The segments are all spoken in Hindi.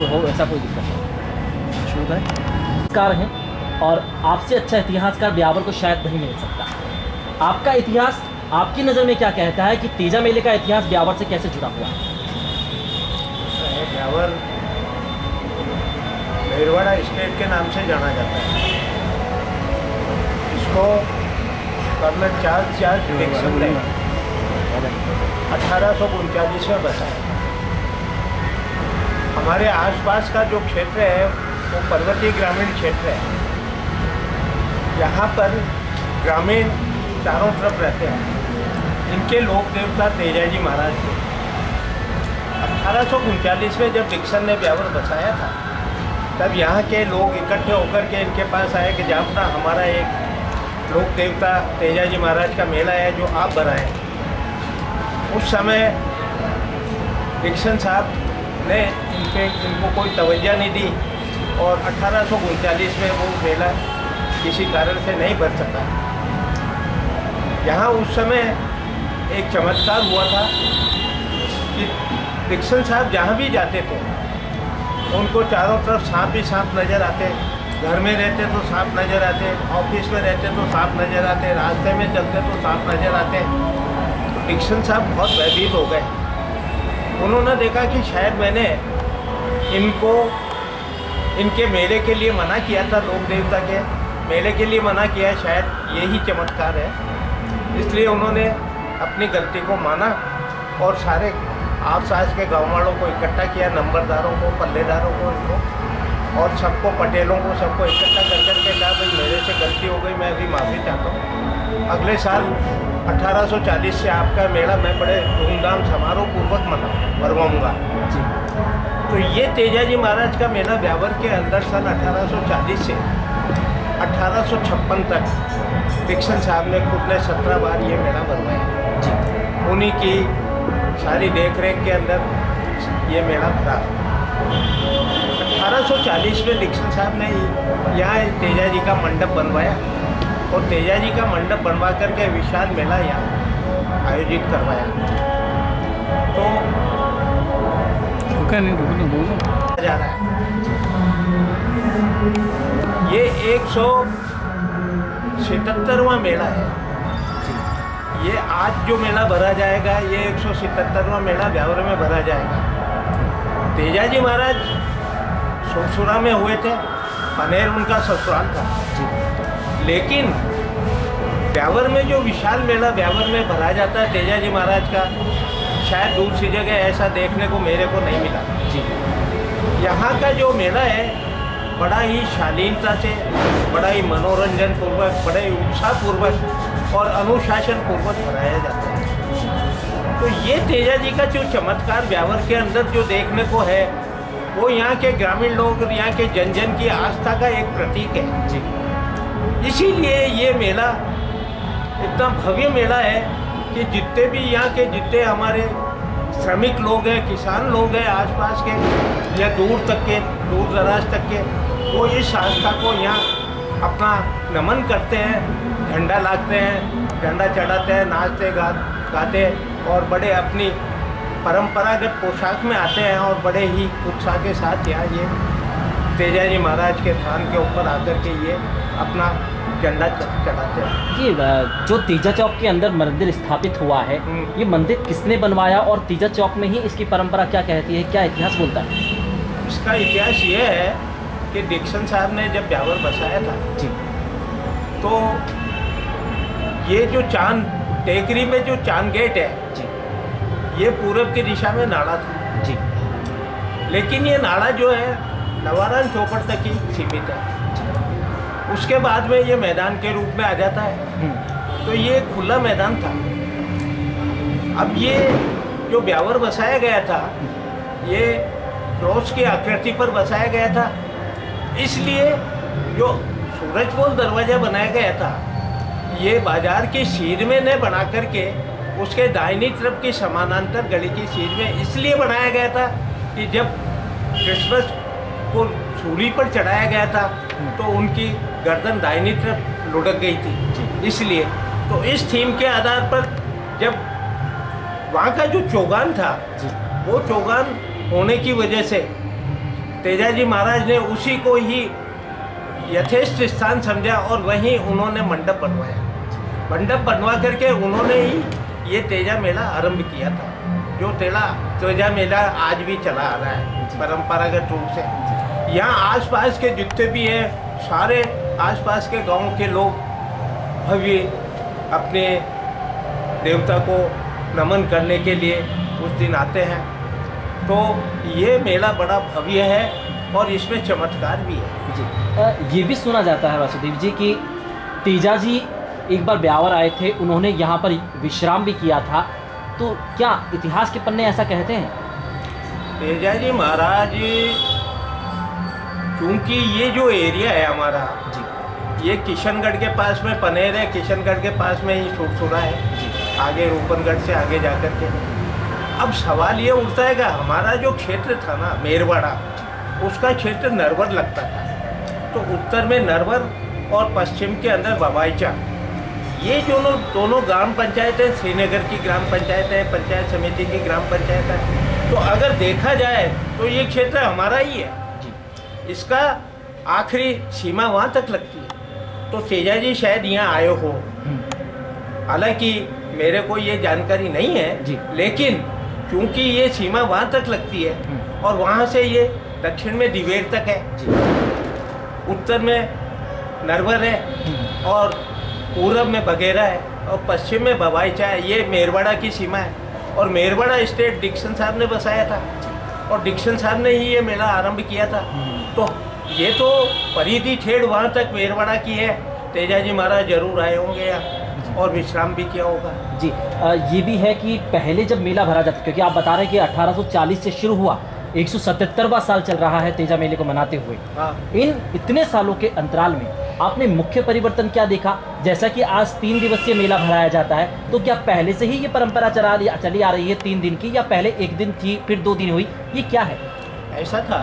हो, ऐसा कोई दिक्कत नहीं। शुरू करें। इतिहासकार हैं और आपसे अच्छा इतिहासकार ब्यावर को शायद नहीं मिल सकता। आपका इतिहास आपकी नज़र में क्या कहता है कि तेजा मेले का इतिहास ब्यावर से कैसे जुड़ा हुआ है? ब्यावर भीलवाड़ा स्टेट के नाम से जाना जाता है। इसको कर्नल चार्ल्स डिक्सन ने 1839 में बसाया। हमारे आसपास का जो क्षेत्र है वो पर्वतीय ग्रामीण क्षेत्र है। यहाँ पर ग्रामीण चारों तरफ रहते हैं। इनके लोक देवता तेजाजी महाराज थे। 1839 में जब डिक्सन ने ब्यावर बसाया था तब यहाँ के लोग इकट्ठे होकर के इनके पास आए कि जापना हमारा एक लोक देवता तेजाजी महाराज का मेला है जो आप बनाएं। उस समय डिक्सन साहब ने इनको कोई तवज्जो नहीं दी और 1839 में वो मेला किसी कारण से नहीं बन सका। यहाँ उस समय एक चमत्कार हुआ था कि डिक्सन साहब जहाँ भी जाते थे उनको चारों तरफ सांप ही सांप नज़र आते। घर में रहते तो सांप नज़र आते, ऑफिस में रहते तो सांप नज़र आते, रास्ते में चलते तो सांप नज़र आते। तो डिक्सन साहब बहुत भयभीत हो गए। उन्होंने देखा कि शायद मैंने इनको इनके मेले के लिए मना किया था, लोक देवता के मेले के लिए मना किया, शायद यही चमत्कार है। इसलिए उन्होंने अपनी गलती को माना और सारे आसपास के गाँव वालों को इकट्ठा किया, नंबरदारों को, पल्लेदारों को, इनको और सबको, पटेलों को, सबको इकट्ठा कर करके कहा भाई मेरे से गलती हो गई, मैं अभी माफ़ी चाहता हूँ। अगले साल 1840 से आपका मेला मैं बड़े धूमधाम समारोह पूर्वक मनाऊँगा। तो ये तेजाजी महाराज का मेला ब्यावर के अंदर सन 1840 से 1856 तक डिक्सन साहब ने खुद ने 17 बार ये मेला बनवाया। उन्हीं की सारी देख रेख के अंदर ये मेला भरा। 1840 में डिक्सन साहब ने यहाँ तेजाजी का मंडप बनवाया और तेजाजी का मंडप बनवा करके विशाल मेला यहाँ आयोजित करवाया। तो जा रहा है ये 177वां मेला है। ये आज जो मेला भरा जाएगा ये 177वां मेला ब्यावर में भरा जाएगा। तेजाजी महाराज सुरसुरा में हुए थे, पनेर उनका ससुराल था। लेकिन ब्यावर में जो विशाल मेला ब्यावर में भरा जाता है तेजाजी महाराज का, शायद दूसरी जगह ऐसा देखने को मेरे को नहीं मिला। यहाँ का जो मेला है बड़ा ही शालीनता से, बड़ा ही मनोरंजन पूर्वक, बड़े ही उत्साह पूर्वक और अनुशासन पूर्वक मनाया जाता है। तो ये तेजाजी का जो चमत्कार ब्यावर के अंदर जो देखने को है वो यहाँ के ग्रामीण लोग, यहाँ के जन जन की आस्था का एक प्रतीक है जी। इसीलिए ये मेला इतना भव्य मेला है कि जितने भी यहाँ के जितने हमारे श्रमिक लोग हैं, किसान लोग हैं आसपास के या दूर तक के, दूर दराज तक के, वो इस आस्था को यहाँ अपना नमन करते हैं, झंडा लाते हैं, झंडा चढ़ाते हैं, नाचते गाते और बड़े अपनी परंपरागत पोशाक में आते हैं और बड़े ही उत्साह के साथ यहाँ ये तेजाजी महाराज के थान के ऊपर आकर के ये अपना झंडा चढ़ाते हैं। ये जो तेजा चौक के अंदर मंदिर स्थापित हुआ है, ये मंदिर किसने बनवाया और तेजा चौक में ही इसकी परंपरा क्या कहती है, क्या इतिहास बोलता है? इसका इतिहास ये है कि डिक्सन साहब ने जब ब्यावर बसाया था जी, तो ये जो चांद टेकरी में जो चांद गेट है जी, ये पूरब की दिशा में नाला था जी। लेकिन ये नाला जो है नवारान चौपड़ तक ही सीमित है। उसके बाद में ये मैदान के रूप में आ जाता है। तो ये खुला मैदान था। अब ये जो ब्यावर बसाया गया था ये क्रॉस की आकृति पर बसाया गया था, इसलिए जो सूरजपोल दरवाज़ा बनाया गया था ये बाजार की सीध में न बना करके उसके दाहिनी तरफ की समानांतर गली की सीध में इसलिए बनाया गया था कि जब क्रिसमस को सूली पर चढ़ाया गया था तो उनकी गर्दन दाहिनी तरफ लुढ़क गई थी। इसलिए तो इस थीम के आधार पर जब वहाँ का जो चौगान था वो चौगान होने की वजह से तेजाजी महाराज ने उसी को ही यथेष्ट स्थान समझा और वहीं उन्होंने मंडप बनवाया। मंडप बनवा करके उन्होंने ही ये तेजा मेला आरंभ किया था, जो तेजा मेला आज भी चला आ रहा है परंपरागत रूप से। यहाँ आसपास के जितने भी हैं सारे आसपास के गांव के लोग भव्य अपने देवता को नमन करने के लिए उस दिन आते हैं। तो ये मेला बड़ा भव्य है और इसमें चमत्कार भी है जी। ये भी सुना जाता है वासुदेव जी कि तेजा जी एक बार ब्यावर आए थे, उन्होंने यहाँ पर विश्राम भी किया था, तो क्या इतिहास के पन्ने ऐसा कहते हैं? तेजाजी महाराज, क्योंकि ये जो एरिया है हमारा जी, ये किशनगढ़ के पास में पनेर है, किशनगढ़ के पास में ही सुरसुरा है जी, आगे रूपनगढ़ से आगे जाकर के। अब सवाल ये उठता है कि हमारा जो क्षेत्र था ना मेरवाड़ा, उसका क्षेत्र नरवर लगता था। तो उत्तर में नरवर और पश्चिम के अंदर बवाईचा, ये दोनों ग्राम पंचायतें श्रीनगर की ग्राम पंचायत है, पंचायत समिति की ग्राम पंचायत है। तो अगर देखा जाए तो ये क्षेत्र हमारा ही है, इसका आखिरी सीमा वहाँ तक लगती है। तो तेजाजी शायद यहाँ आए हो, हालांकि मेरे को ये जानकारी नहीं है, लेकिन क्योंकि ये सीमा वहाँ तक लगती है और वहाँ से ये दक्षिण में दिवेर तक है, उत्तर में नरवर है और पूरब में बघेरा है और पश्चिम में बवाईचा है। ये मेरवाड़ा की सीमा है और मेरवाड़ा स्टेट डिक्सन साहब ने बसाया था और डिक्सन साहब ने ही ये मेला आरंभ किया था। तो ये तो परिधि ठेठ वहाँ तक मेरवाड़ा की है। तेजाजी महाराज जरूर आए होंगे यहाँ और विश्राम भी किया होगा जी। ये भी है कि पहले जब मेला भरा जाता, क्योंकि आप बता रहे हैं कि 1840 से शुरू हुआ, 177वां साल चल रहा है तेजा मेले को मनाते हुए। इन इतने सालों के अंतराल में आपने मुख्य परिवर्तन क्या देखा? जैसा कि आज 3 दिवसीय मेला भराया जाता है, तो क्या पहले से ही ये परंपरा चली आ रही है 3 दिन की, या पहले 1 दिन थी फिर 2 दिन हुई, ये क्या है? ऐसा था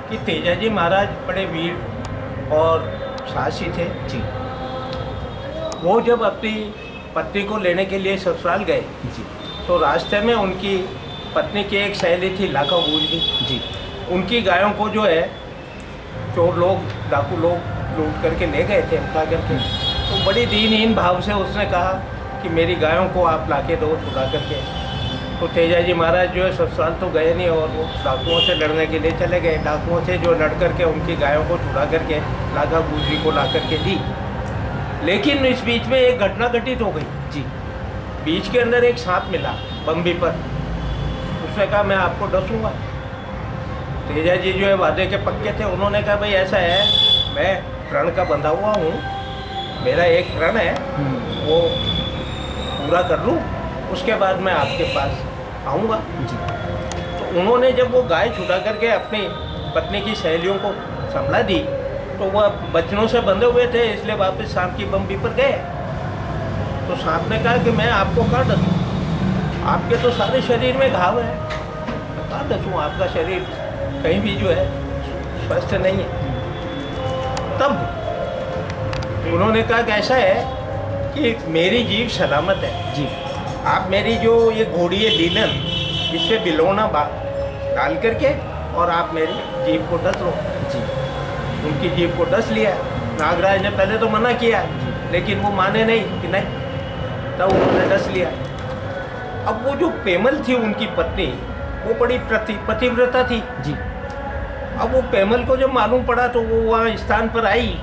कि तेजाजी महाराज बड़े वीर और साहसी थे जी। वो जब अपनी पत्नी को लेने के लिए ससुराल गए जी, तो रास्ते में उनकी पत्नी की एक सहेली थी लाखा गुजरी जी, उनकी गायों को जो है चोर लोग, डाकू लोग लूट करके ले गए थे उठा करके। तो बड़ी दीनहीन भाव से उसने कहा कि मेरी गायों को आप लाके दो छुड़ा करके। तो तेजाजी महाराज जो है ससुराल तो गए नहीं और वो डाकुओं से लड़ने के लिए चले गए। डाकुओं से जो लड़ करके उनकी गायों को छुड़ा करके लाखा गुजरी को ला करके दी। लेकिन इस बीच में एक घटना घटित हो गई जी। बीच के अंदर एक सांप मिला बम्बी पर, उसने कहा मैं आपको डसूंगा। तेजाजी जो है वादे के पक्के थे, उन्होंने कहा भाई ऐसा है, मैं प्रण का बंधा हुआ हूँ, मेरा एक प्रण है वो पूरा कर लूँ, उसके बाद मैं आपके पास आऊँगा। तो उन्होंने जब वो गाय छुड़ा करके अपनी पत्नी की सहेलियों को संभला दी, तो वह बचनों से बंधे हुए थे, इसलिए वापस सांप की बम्बी पर गए। तो सांप ने कहा कि मैं आपको कहाँ डसूँ, आपके तो सारे शरीर में घाव है, कहाँ डसूँ, आपका शरीर कहीं भी जो है स्वस्थ नहीं है। तब उन्होंने कहा कि ऐसा है कि मेरी जीभ सलामत है जी, आप मेरी जो ये घोड़ी है लीलन, इससे बिलोना डाल करके और आप मेरी जीभ को डस लो जी। उनकी जीभ को डस लिया। नागराज ने पहले तो मना किया, लेकिन वो माने नहीं कि नहीं, तब उन्होंने डस लिया। अब वो जो पेमल थी उनकी पत्नी, वो बड़ी पतिव्रता थी जी। अब वो पेमल को जब मालूम पड़ा तो वो वहाँ स्थान पर आई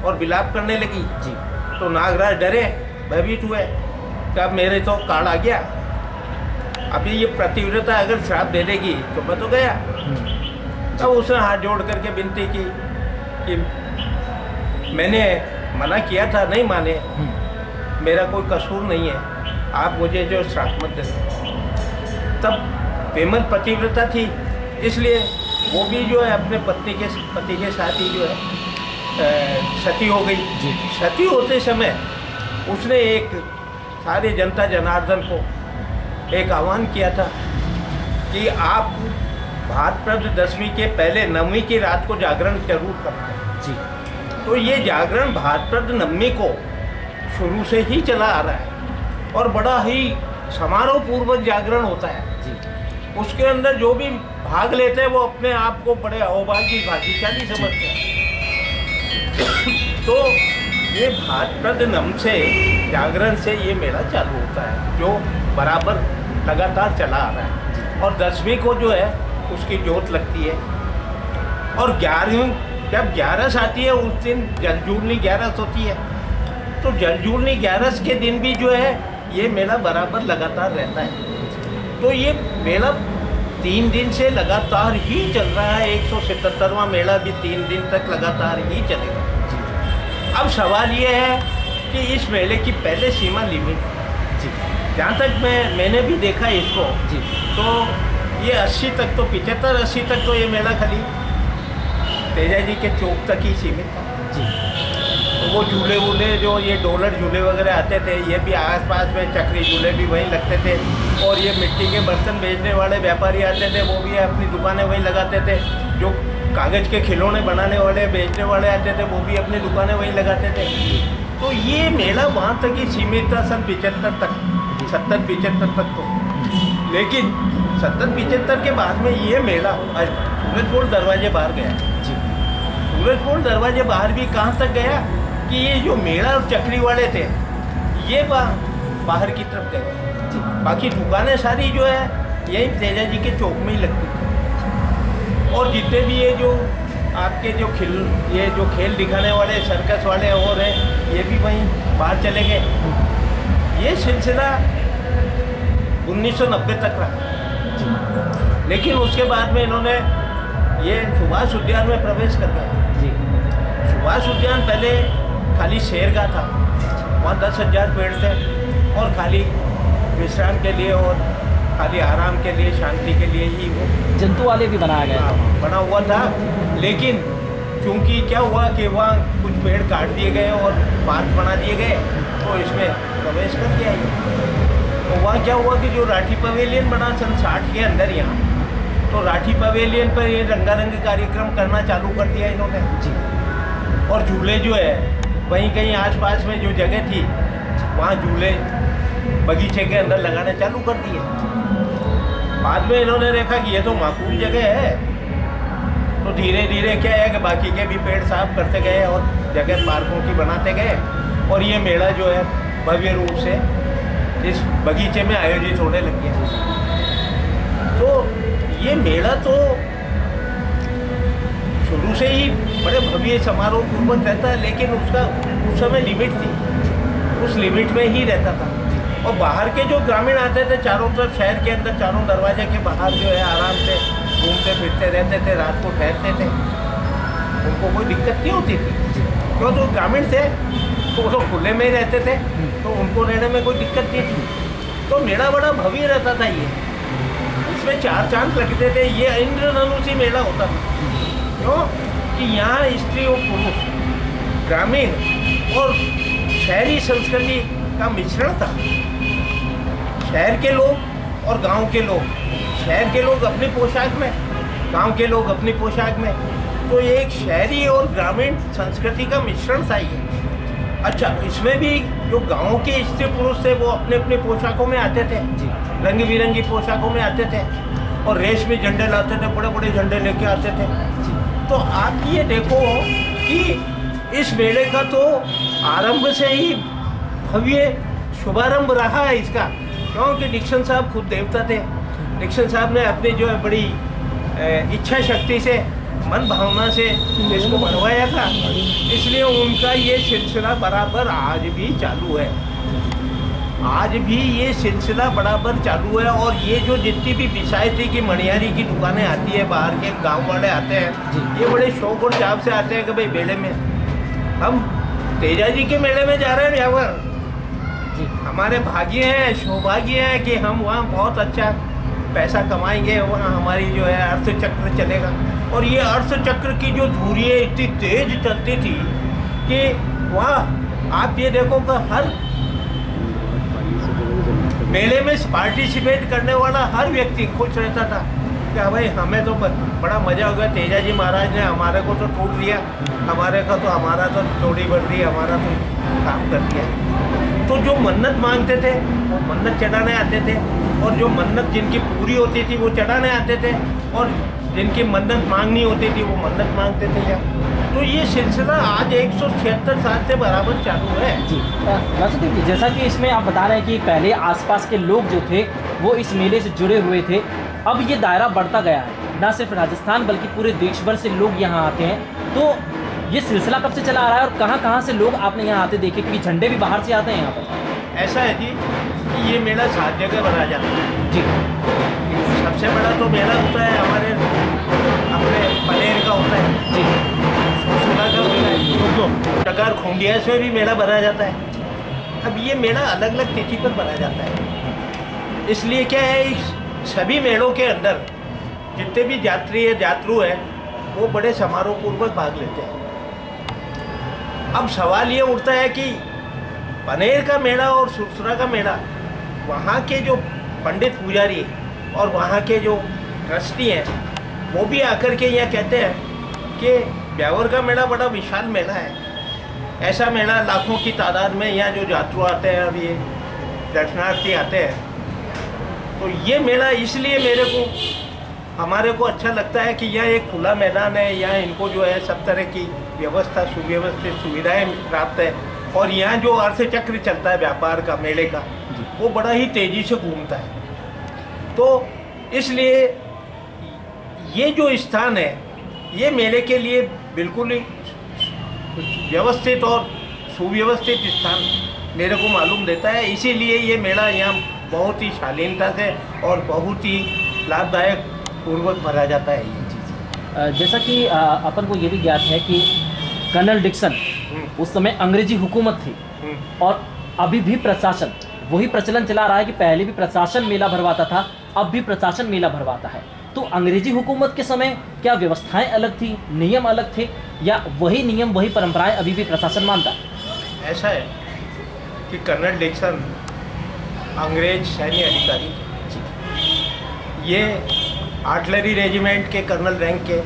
और विलाप करने लगी जी। तो नागराज डरे, भयभीत हुए कि अब मेरे तो काल आ गया, अभी ये पतिव्रता अगर श्राप दे देगी तो मैं तो गया। तब उसने हाथ जोड़ करके विनती की कि मैंने मना किया था, नहीं माने, मेरा कोई कसूर नहीं है, आप मुझे जो श्राप मत दें। तब पेमल पतिव्रता थी, इसलिए वो भी जो है अपने पति के साथ ही जो है सती हो गई जी। सती होते समय उसने एक सारे जनता जनार्दन को एक आह्वान किया था कि आप भाद्रपद 10वीं के पहले 9वीं की रात को जागरण जरूर करते जी। तो ये जागरण भाद्रपद 9वीं को शुरू से ही चला आ रहा है और बड़ा ही समारोह पूर्वक जागरण होता है जी। उसके अंदर जो भी भाग लेते हैं वो अपने आप को बड़े अहोभागी भाग्यशाली समझते हैं। तो ये भाद्रपद नम से जागरण से ये मेला चालू होता है, जो बराबर लगातार चला आ रहा है। और 10वीं को जो है उसकी जोत लगती है, और 11वीं जब 11स आती है उस दिन जलजूलनी 11स होती है। तो जलजूलनी 11स के दिन भी जो है ये मेला बराबर लगातार रहता है। तो ये मेला 3 दिन से लगातार ही चल रहा है। 177वां मेला भी 3 दिन तक लगातार ही चलेगा। अब सवाल ये है कि इस मेले की पहले सीमा लिमिट जी, जहाँ तक मैंने भी देखा इसको जी, तो ये 80 तक तो 75-80 तक तो ये मेला खाली तेजा जी के चौक तक ही सीमित था जी। तो वो झूले वूले जो ये डोलर झूले वगैरह आते थे, ये भी आसपास में चक्री झूले भी वहीं लगते थे। और ये मिट्टी के बर्तन बेचने वाले व्यापारी आते थे, वो भी अपनी दुकानें वहीं लगाते थे। जो कागज़ के खिलौने बनाने वाले बेचने वाले आते थे, वो भी अपनी दुकानें वहीं लगाते थे। तो ये मेला वहाँ तक ही सीमित था सन 75 तक, 70-75 तक तो। लेकिन 70-75 के बाद में ये मेला सूरजपोल दरवाजे बाहर गया जी। सूरजपोल दरवाजे बाहर भी कहाँ तक गया कि ये जो मेला और चक्री वाले थे ये बाहर की तरफ गए। बाकी दुकानें सारी जो है यही तेजा जी के चौक में ही लगती थी। और जितने भी ये जो आपके जो ये जो खेल दिखाने वाले सर्कस वाले और हैं, ये भी वहीं बाहर चले गए। ये सिलसिला 1990 तक रहा। लेकिन उसके बाद में इन्होंने ये सुभाष उद्यान में प्रवेश कर गए जी। सुभाष उद्यान पहले खाली शेर का था, वहाँ 10,000 पेड़ थे और खाली विश्राम के लिए और खाली आराम के लिए, शांति के लिए ही वो जंतु वाले भी बनाया गया बना हुआ था। लेकिन क्योंकि क्या हुआ कि वहाँ कुछ पेड़ काट दिए गए और पार्क बना दिए गए, तो इसमें प्रवेश कर दिया। तो वहाँ क्या हुआ कि जो राठी पवेलियन बना सन 60 के अंदर यहाँ, तो राठी पवेलियन पर ये रंगारंग कार्यक्रम करना चालू कर दिया इन्होंने जी। और झूले जो है वहीं कहीं आसपास में जो जगह थी वहाँ झूले बगीचे के अंदर लगाने चालू कर दिए। बाद में इन्होंने देखा कि ये तो माकूल जगह है, तो धीरे धीरे क्या है कि बाकी के भी पेड़ साफ करते गए और जगह पार्कों की बनाते गए। और ये मेला जो है भव्य रूप से इस बगीचे में आयोजित होने लग गया। तो ये मेला तो शुरू से ही बड़े भव्य समारोह पूर्वक रहता है, लेकिन उसका उस समय लिमिट थी, उस लिमिट में ही रहता था। और बाहर के जो ग्रामीण आते थे चारों तरफ शहर के अंदर, चारों दरवाजे के बाहर जो है आराम से घूमते फिरते रहते थे, रात को ठहरते थे, उनको कोई दिक्कत नहीं होती थी। क्यों, तो ग्रामीण थे तो वो तो खुले में ही रहते थे, तो उनको रहने में कोई दिक्कत नहीं थी। तो मेला बड़ा भव्य रहता था। ये इसमें 4 चांद लगते थे। ये इंद्रधनुषी मेला होता था। क्यों कि यहाँ स्त्री और पुरुष, ग्रामीण और शहरी संस्कृति का मिश्रण था। शहर के लोग और गांव के लोग, शहर के लोग अपनी पोशाक में, गांव के लोग अपनी पोशाक में, तो ये एक शहरी और ग्रामीण संस्कृति का मिश्रण था ये। अच्छा, इसमें भी जो गांव के स्त्री पुरुष थे वो अपने अपने पोशाकों में आते थे, रंग बिरंगी पोशाकों में आते थे और रेशमी झंडे लाते थे, बड़े बड़े झंडे लेके आते थे। तो आप ये देखो कि इस मेले का तो आरंभ से ही भव्य शुभारंभ रहा है इसका। क्योंकि डिक्सन साहब खुद देवता थे। डिक्सन साहब ने अपनी जो है बड़ी इच्छा शक्ति से, मन भावना से इसको बनवाया था, इसलिए उनका ये सिलसिला बराबर आज भी चालू है। आज भी ये सिलसिला बराबर चालू है। और ये जो जितनी भी विषायती की मणियारी की दुकानें आती है, बाहर के गांव वाले आते हैं, ये बड़े शौक और चाव से आते हैं कि भाई मेले में हम तेजा जी के मेले में जा रहे हैं, व्यावर हमारे भाग्य हैं, सौभाग्य है कि हम वहाँ बहुत अच्छा पैसा कमाएंगे, वहाँ हमारी जो है अर्थचक्र चलेगा। और ये अर्थचक्र की जो धुरियाँ इतनी तेज चलती थी कि वहाँ आप ये देखो कि हर मेले में पार्टिसिपेट करने वाला हर व्यक्ति खुश रहता था कि भाई हमें तो बड़ा मज़ा हो गया, तेजा जी महाराज ने हमारे को तो टूट दिया, हमारे का तो हमारा तो थोड़ी बढ़ दी, हमारा तो काम कर दिया। तो जो मन्नत मांगते थे वो मन्नत चढ़ाने आते थे, और जो मन्नत जिनकी पूरी होती थी वो चढ़ाने आते थे, और जिनकी मन्नत मांगनी होती थी वो मन्नत मांगते थे यहाँ। तो ये सिलसिला आज 176 साल से बराबर चालू है। जी राजदीप जी, जैसा कि इसमें आप बता रहे हैं कि पहले आसपास के लोग जो थे वो इस मेले से जुड़े हुए थे, अब ये दायरा बढ़ता गया है, ना सिर्फ राजस्थान बल्कि पूरे देश भर से लोग यहाँ आते हैं। तो ये सिलसिला कब से चला आ रहा है और कहाँ कहाँ से लोग आपने यहाँ आते देखे, क्योंकि झंडे भी बाहर से आते हैं यहाँ पर? ऐसा है जी कि ये मेला 7 जगह भरा जाता है जी। सबसे बड़ा तो मेला होता है हमारे अपने पनेर का होता है जी। सुना का होता है, टकार खूंडिया से भी मेला भरा जाता है। अब ये मेला अलग अलग तिथि पर भरा जाता है, इसलिए क्या है इस सभी मेलों के अंदर जितने भी यात्री है यात्रु है वो बड़े समारोह पूर्वक भाग लेते हैं। अब सवाल ये उठता है कि पनेर का मेला और सुरसुरा का मेला, वहाँ के जो पंडित पुजारी और वहाँ के जो ट्रस्टी हैं वो भी आकर के यहाँ कहते हैं कि ब्यावर का मेला बड़ा विशाल मेला है, ऐसा मेला लाखों की तादाद में यहाँ जो यात्रु आते हैं, अब ये दर्शनार्थी आते हैं। तो ये मेला इसलिए हमारे को अच्छा लगता है कि यह एक खुला मैदान है, यहाँ इनको जो है सब तरह की व्यवस्था सुव्यवस्थित सुविधाएं प्राप्त है, और यहाँ जो अर्थ चक्र चलता है व्यापार का मेले का वो बड़ा ही तेज़ी से घूमता है। तो इसलिए ये जो स्थान है ये मेले के लिए बिल्कुल ही व्यवस्थित और सुव्यवस्थित स्थान मेरे को मालूम देता है, इसीलिए ये मेला यहाँ बहुत ही शालीनता से और बहुत ही लाभदायक पूर्वक भरा जाता है ये। जैसा कि अपन को ये भी ज्ञात है कि कर्नल डिक्सन उस समय अंग्रेजी हुकूमत थी और अभी भी प्रशासन वही प्रचलन चला रहा है कि पहले भी प्रशासन मेला भरवाता था, अब भी प्रशासन मेला भरवाता है। तो अंग्रेजी हुकूमत के समय क्या व्यवस्थाएं अलग थी, नियम अलग थे, या वही नियम वही परंपराएं अभी भी प्रशासन मानता है? ऐसा है कि कर्नल डिक्सन अंग्रेज सैन्य अधिकारी थे, ये आर्टिलरी रेजिमेंट के कर्नल रैंक के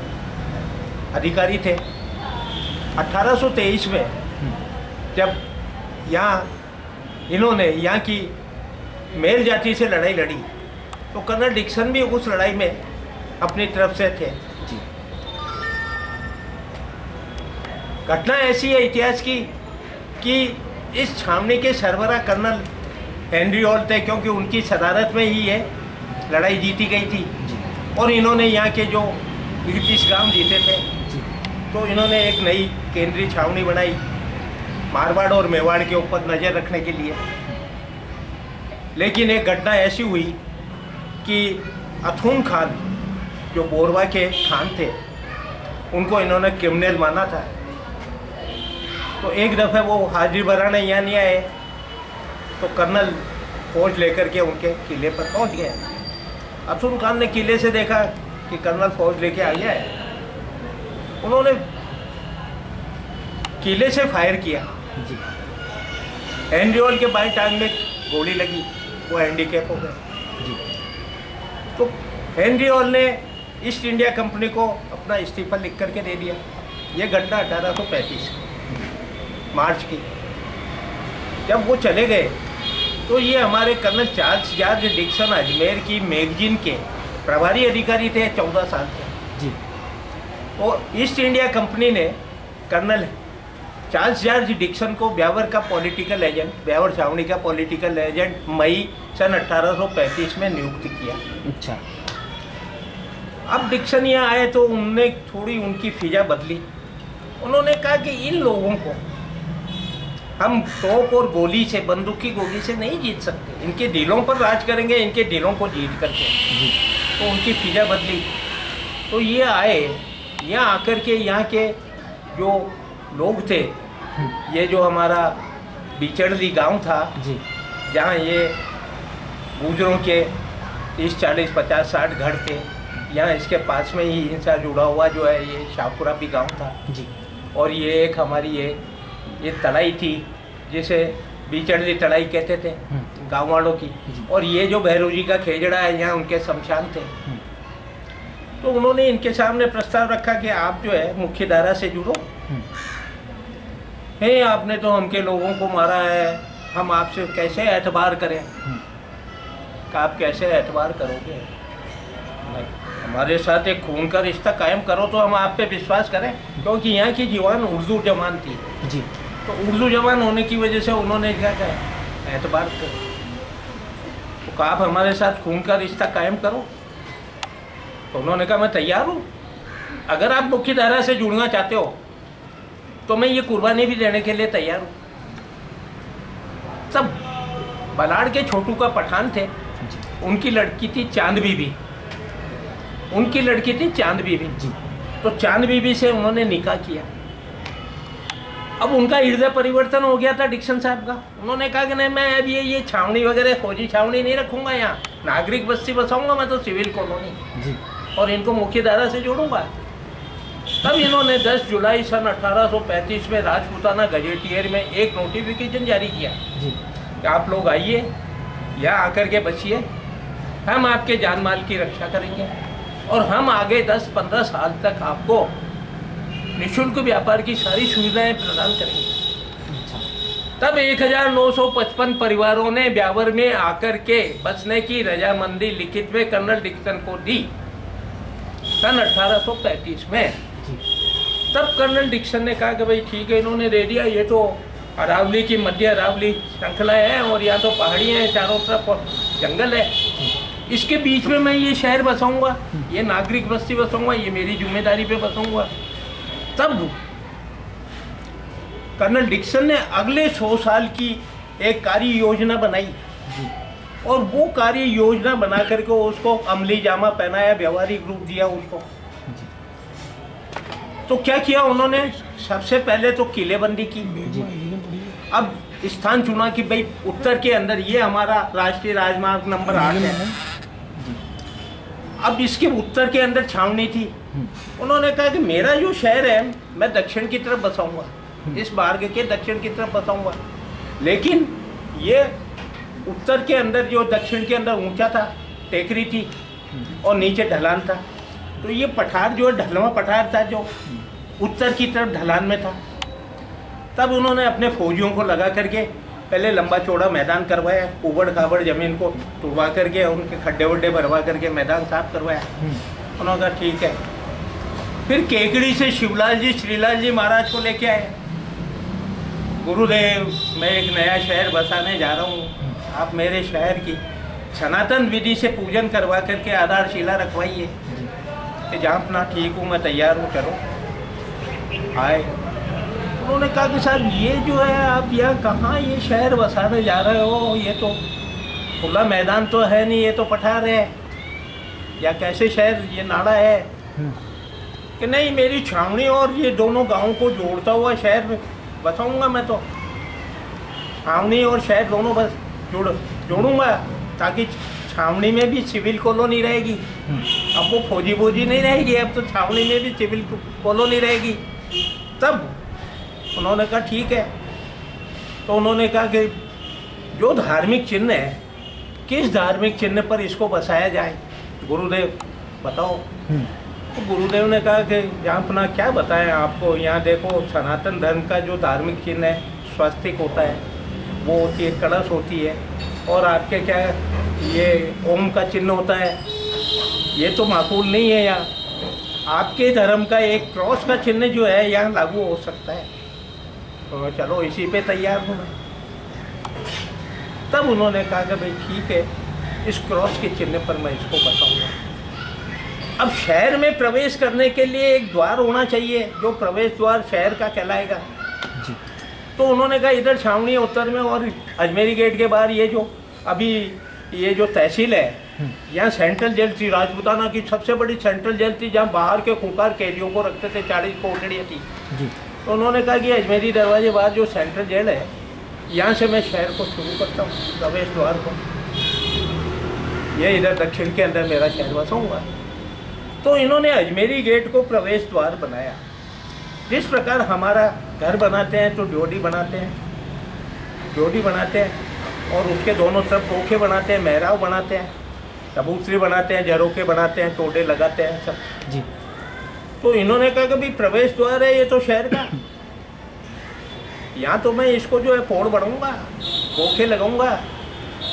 अधिकारी थे। 1823 में जब यहाँ इन्होंने यहाँ की मेल जाति से लड़ाई लड़ी तो कर्नल डिक्सन भी उस लड़ाई में अपनी तरफ से थे। घटना ऐसी है इतिहास की कि इस छावनी के सरबराह कर्नल हेनरी हॉल थे, क्योंकि उनकी सदारत में ही ये लड़ाई जीती गई थी और इन्होंने यहाँ के जो 31 गांव जीते थे। तो इन्होंने एक नई केंद्रीय छावनी बनाई मारवाड़ और मेवाड़ के ऊपर नज़र रखने के लिए। लेकिन एक घटना ऐसी हुई कि अथून खान जो बोरवा के खान थे उनको इन्होंने क्रिमिनल माना था। तो एक दफ़े वो हाजिरी भराने यहाँ नहीं आए तो कर्नल फौज लेकर के उनके किले पर पहुँच गए। अथून खान ने किले से देखा कि कर्नल फौज लेके आ गया है, उन्होंने किले से फायर किया। हेनरी हॉल के बाएं टांग में गोली लगी, वो हैंडीकैप हो गए। तो हेनरी हॉल ने ईस्ट इंडिया कंपनी को अपना इस्तीफा लिख करके दे दिया। ये घटना 1835 मार्च की। जब वो चले गए तो ये हमारे colonel Charles George Dixon Ajmer की मैगजीन के प्रभारी अधिकारी थे 14 साल के जी। और ईस्ट इंडिया कंपनी ने कर्नल चार्ल्स जॉर्ज डिक्सन को ब्यावर का पॉलिटिकल एजेंट, ब्यावर छावनी का पॉलिटिकल एजेंट मई सन 1835 में नियुक्त किया। अच्छा। अब डिक्सन यहाँ आए तो उनने थोड़ी उनकी फिजा बदली। उन्होंने कहा कि इन लोगों को हम तोप और गोली से, बंदूक की गोली से नहीं जीत सकते, इनके दिलों पर राज करेंगे, इनके दिलों को जीत करके। तो उनकी फिजा बदली। तो ये आए, यहाँ आकर के यहाँ के जो लोग थे, ये जो हमारा बिचड़ली गांव था जी, जहाँ ये गुजरों के 30, 40, 50, 60 घर थे, यहाँ इसके पास में ही इनसे जुड़ा हुआ जो है ये शाहपुरा भी गांव था जी। और ये एक हमारी ये तलाई थी जिसे बिचड़ली तलाई कहते थे गांव वालों की। और ये जो भैरव जी का खेजड़ा है यहाँ उनके शमशान थे। तो उन्होंने इनके सामने प्रस्ताव रखा कि आप जो है मुख्य धारा से जुड़ो। है आपने तो हमके लोगों को मारा है, हम आपसे कैसे एतबार करें? कि आप कैसे एतबार करोगे? नहीं, हमारे साथ एक खून का रिश्ता कायम करो तो हम आप पे विश्वास करें, क्योंकि यहाँ की जवान उर्दू जवान थी जी। तो उर्दू जवान होने की वजह से उन्होंने क्या कहा, एतबार करो। तो आप हमारे साथ खून का रिश्ता कायम करो। तो उन्होंने कहा मैं तैयार हूँ, अगर आप मुख्य धारा से जुड़ना चाहते हो तो मैं ये कुर्बानी भी देने के लिए तैयार हूँ। तब बलाड़ के छोटू का पठान थे, उनकी लड़की थी चांद बीबी, उनकी लड़की थी चांद बीबी जी। तो चांद बीबी से उन्होंने निकाह किया। अब उनका हृदय परिवर्तन हो गया था डिक्सन साहब का। उन्होंने कहा कि नहीं, मैं अब ये छावनी वगैरह फौजी छावनी नहीं रखूंगा, यहाँ नागरिक बस्ती बसाऊंगा मैं तो सिविल कॉलोनी जी, और इनको मुख्य धारा से जोड़ूंगा। तब इन्होंने 10 जुलाई सन 1835 में राजपूताना गजेटियर में एक नोटिफिकेशन जारी किया जी कि आप लोग आइए, यहाँ आकर के बचिए, हम आपके जान माल की रक्षा करेंगे और हम आगे 10-15 साल तक आपको निःशुल्क व्यापार की सारी सुविधाएं प्रदान करेंगे। तब 1955 परिवारों ने ब्यावर में आकर के बसने की रजामंदी लिखित में कर्नल डिक्सन को दी सन 1835 में। तब कर्नल डिक्सन ने कहा कि भाई ठीक है, इन्होंने दे दिया, ये तो अरावली की मध्य अरावली श्रृंखला है और यहाँ तो पहाड़ियाँ हैं, चारों तरफ जंगल है, इसके बीच में मैं ये शहर बसाऊंगा, ये नागरिक बस्ती बसाऊंगा, ये मेरी जिम्मेदारी पे बसाऊंगा। तब कर्नल डिक्सन ने अगले 100 साल की एक कार्य योजना बनाई और वो कार्य योजना बना करके उसको अमली जामा पहनाया, व्यवहारिक रूप दिया उसको। तो क्या किया उन्होंने, सबसे पहले तो किलेबंदी की। अब स्थान चुना कि भाई उत्तर के अंदर ये हमारा राष्ट्रीय राजमार्ग नंबर 8 है, अब इसके उत्तर के अंदर छावनी थी। उन्होंने कहा कि मेरा जो शहर है मैं दक्षिण की तरफ बसाऊंगा, इस मार्ग के दक्षिण की तरफ बसाऊंगा, लेकिन ये उत्तर के अंदर जो दक्षिण के अंदर ऊंचा था, टेकरी थी और नीचे ढलान था। तो ये पठार जो ढलवा पठार था जो उत्तर की तरफ ढलान में था। तब उन्होंने अपने फौजियों को लगा करके पहले लंबा चौड़ा मैदान करवाया, उबड़ खाबड़ जमीन को तुड़वा करके उनके खड्डे वड्डे भरवा करके मैदान साफ करवाया। उन्होंने कहा ठीक है। फिर केकड़ी से शिवलाल जी श्रीलाल जी महाराज को लेके आए, गुरुदेव मैं एक नया शहर बसाने जा रहा हूँ, आप मेरे शहर की सनातन विधि से पूजन करवा करके आधारशिला रखवाइए कि जहाँ अपना ठीक हूँ, मैं तैयार हूँ, चलो। आए, उन्होंने कहा कि साहब ये जो है आप यहाँ कहाँ ये शहर बसाने जा रहे हो, ये तो खुला मैदान तो है नहीं, ये तो पठार है, या कैसे शहर, ये नाड़ा है। कि नहीं, मेरी छावनी और ये दोनों गाँव को जोड़ता हुआ शहर बसाऊँगा मैं, तो छावनी और शहर दोनों बस जोड़ूंगा ताकि छावनी में भी सिविल कॉलोनी रहेगी। अब वो फौजी नहीं रहेगी, अब तो छावनी में भी सिविल कॉलोनी रहेगी। तब उन्होंने कहा ठीक है। तो उन्होंने कहा कि जो धार्मिक चिन्ह है, किस धार्मिक चिन्ह पर इसको बसाया जाए, गुरुदेव बताओ। तो गुरुदेव ने कहा कि यहाँ अपना क्या बताएं आपको, यहाँ देखो सनातन धर्म का जो धार्मिक चिन्ह है स्वस्तिक होता है, वो होती है, कलश होती है, और आपके क्या ये ओम का चिन्ह होता है, ये तो माकूल नहीं है। यहाँ आपके धर्म का एक क्रॉस का चिन्ह जो है यहाँ लागू हो सकता है, तो चलो इसी पे तैयार हूँ मैं। तब उन्होंने कहा कि भाई ठीक है, इस क्रॉस के चिन्ह पर मैं इसको बताऊँगा। अब शहर में प्रवेश करने के लिए एक द्वार होना चाहिए, जो प्रवेश द्वार शहर का कहलाएगा जी। तो उन्होंने कहा इधर छावनी उत्तर में और अजमेरी गेट के बाहर ये जो अभी ये जो तहसील है, यहाँ सेंट्रल जेल थी, राजपूताना की सबसे बड़ी सेंट्रल जेल थी, जहाँ बाहर के खूंखार कैदियों को रखते थे, 40 कोठड़ियाँ थी जी। तो उन्होंने कहा कि अजमेरी दरवाजे बाहर जो सेंट्रल जेल है, यहाँ से मैं शहर को शुरू करता हूँ, प्रवेश द्वार को, ये इधर दक्षिण के अंदर मेरा शहर बसाऊँगा। तो इन्होंने अजमेरी गेट को प्रवेश द्वार बनाया। जिस प्रकार हमारा घर बनाते हैं तो ड्योढ़ी बनाते हैं, ड्योढ़ी बनाते हैं और उसके दोनों तरफ पोखे बनाते हैं, मेहराव बनाते हैं, कबूतरी बनाते हैं, झरोके बनाते हैं, टोडे लगाते हैं सब जी। तो इन्होंने कहा कि भाई प्रवेश द्वार है ये तो शहर का, यहाँ तो मैं इसको जो है फोड़ बढ़ाऊँगा, गोखे लगाऊंगा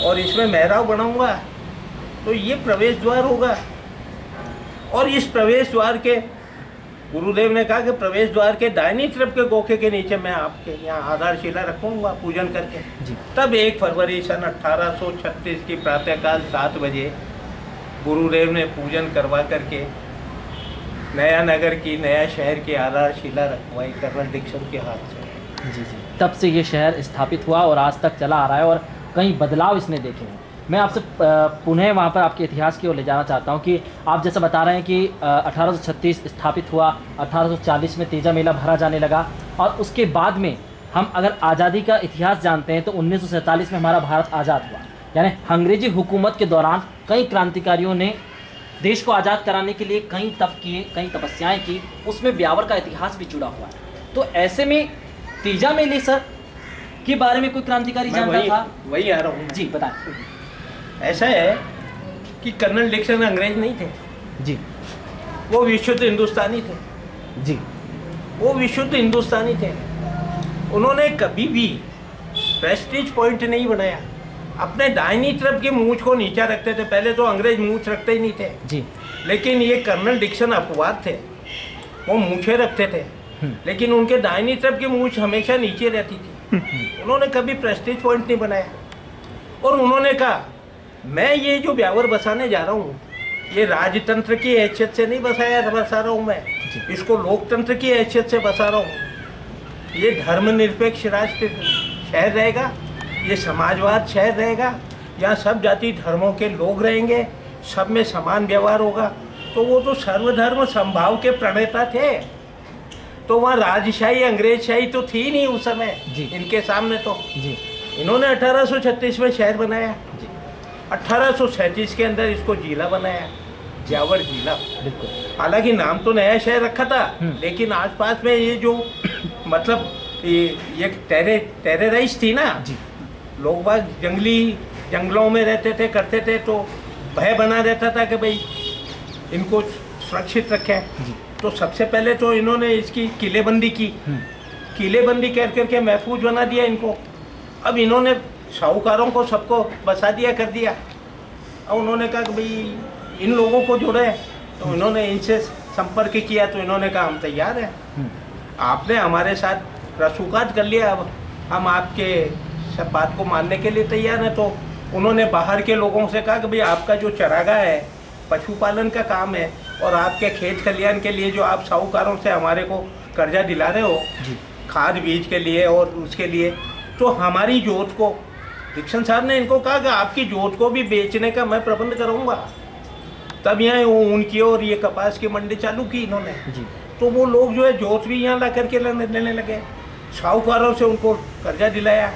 और इसमें मेहराब बनाऊंगा, तो ये प्रवेश द्वार होगा। और इस प्रवेश द्वार के गुरुदेव ने कहा कि प्रवेश द्वार के दाहिनी तरफ के गोखे के नीचे मैं आपके यहाँ आधारशिला रखूंगा पूजन करके जी। तब 1 फरवरी सन 1836 की प्रातःकाल 7 बजे गुरुदेव ने पूजन करवा करके नया नगर की, नया शहर की आधारशिला रखवाई कर्नल डिक्सन के हाथ से। जी जी, तब से ये शहर स्थापित हुआ और आज तक चला आ रहा है और कई बदलाव इसने देखे हैं। मैं आपसे पुनः वहाँ पर आपके इतिहास की ओर ले जाना चाहता हूँ कि आप जैसा बता रहे हैं कि 1836 स्थापित हुआ, 1840 में तेजा मेला भरा जाने लगा और उसके बाद में हम अगर आज़ादी का इतिहास जानते हैं तो 1947 में हमारा भारत आज़ाद हुआ। यानी अंग्रेजी हुकूमत के दौरान कई क्रांतिकारियों ने देश को आज़ाद कराने के लिए कई तप किए, कई तपस्याएँ की, उसमें ब्यावर का इतिहास भी जुड़ा हुआ है। तो ऐसे में तेजा मेले सर के बारे में कोई क्रांतिकारी जानता था? वही आ रहा हूँ जी, बताएं। ऐसा है कि कर्नल डिक्सन अंग्रेज नहीं थे जी, वो विशुद्ध हिंदुस्तानी थे जी, वो विशुद्ध हिंदुस्तानी थे। उन्होंने कभी भी प्रेस्टीज पॉइंट नहीं बनाया। अपने दाहिनी तरफ की मूंछ को नीचा रखते थे। पहले तो अंग्रेज मूंछ रखते ही नहीं थे जी, लेकिन ये कर्नल डिक्सन अपवाद थे, वो मूंछें रखते थे लेकिन उनके दाहिनी तरफ की मूंछ हमेशा नीचे रहती थी। उन्होंने कभी प्रेस्टीज पॉइंट नहीं बनाया और उन्होंने कहा मैं ये जो ब्यावर बसाने जा रहा हूँ ये राजतंत्र की हैसियत से नहीं बसा रहा हूँ मैं, इसको लोकतंत्र की हैसियत से बसा रहा हूँ। ये धर्मनिरपेक्ष राष्ट्र शहर रहेगा, ये समाजवाद शहर रहेगा, यहाँ सब जाति धर्मों के लोग रहेंगे, सब में समान व्यवहार होगा। तो वो तो सर्वधर्म समभाव के प्रणेता थे, तो वहाँ राजशाही अंग्रेजशाही तो थी नहीं उस समय इनके सामने। तो जी, इन्होंने 1836 में शहर बनाया, 1837 के अंदर इसको जिला बनाया, ब्यावर जिला। हालांकि नाम तो नया शहर रखा था लेकिन आसपास में ये जो मतलब ये टेररिस्ट थी ना, लोग बाग जंगलों में रहते थे, करते थे, तो भय बना रहता था कि भाई इनको सुरक्षित रखें। तो सबसे पहले तो इन्होंने इसकी किलेबंदी की, किलेबंदी करके महफूज बना दिया इनको। अब इन्होंने साहूकारों को सबको बसा दिया, कर दिया। और उन्होंने कहा कि भाई इन लोगों को जो है, तो इन्होंने इनसे संपर्क किया, तो इन्होंने कहा हम तैयार हैं, आपने हमारे साथ रसूखात कर लिया, अब हम आपके सब बात को मानने के लिए तैयार हैं। तो उन्होंने बाहर के लोगों से कहा कि भाई आपका जो चरागाह है, पशुपालन का काम है, और आपके खेत खलियान के लिए जो आप साहूकारों से हमारे को कर्जा दिला रहे हो खाद बीज के लिए और उसके लिए, तो हमारी जोत को, डिक्सन साहब ने इनको कहा कि आपकी जोत को भी बेचने का मैं प्रबंध करूंगा। तब यहाँ ऊन की और ये कपास की मंडी चालू की इन्होंने। तो वो लोग जो है जोत भी यहाँ ला करके लेने लगे, साहूकारों से उनको कर्जा दिलाया।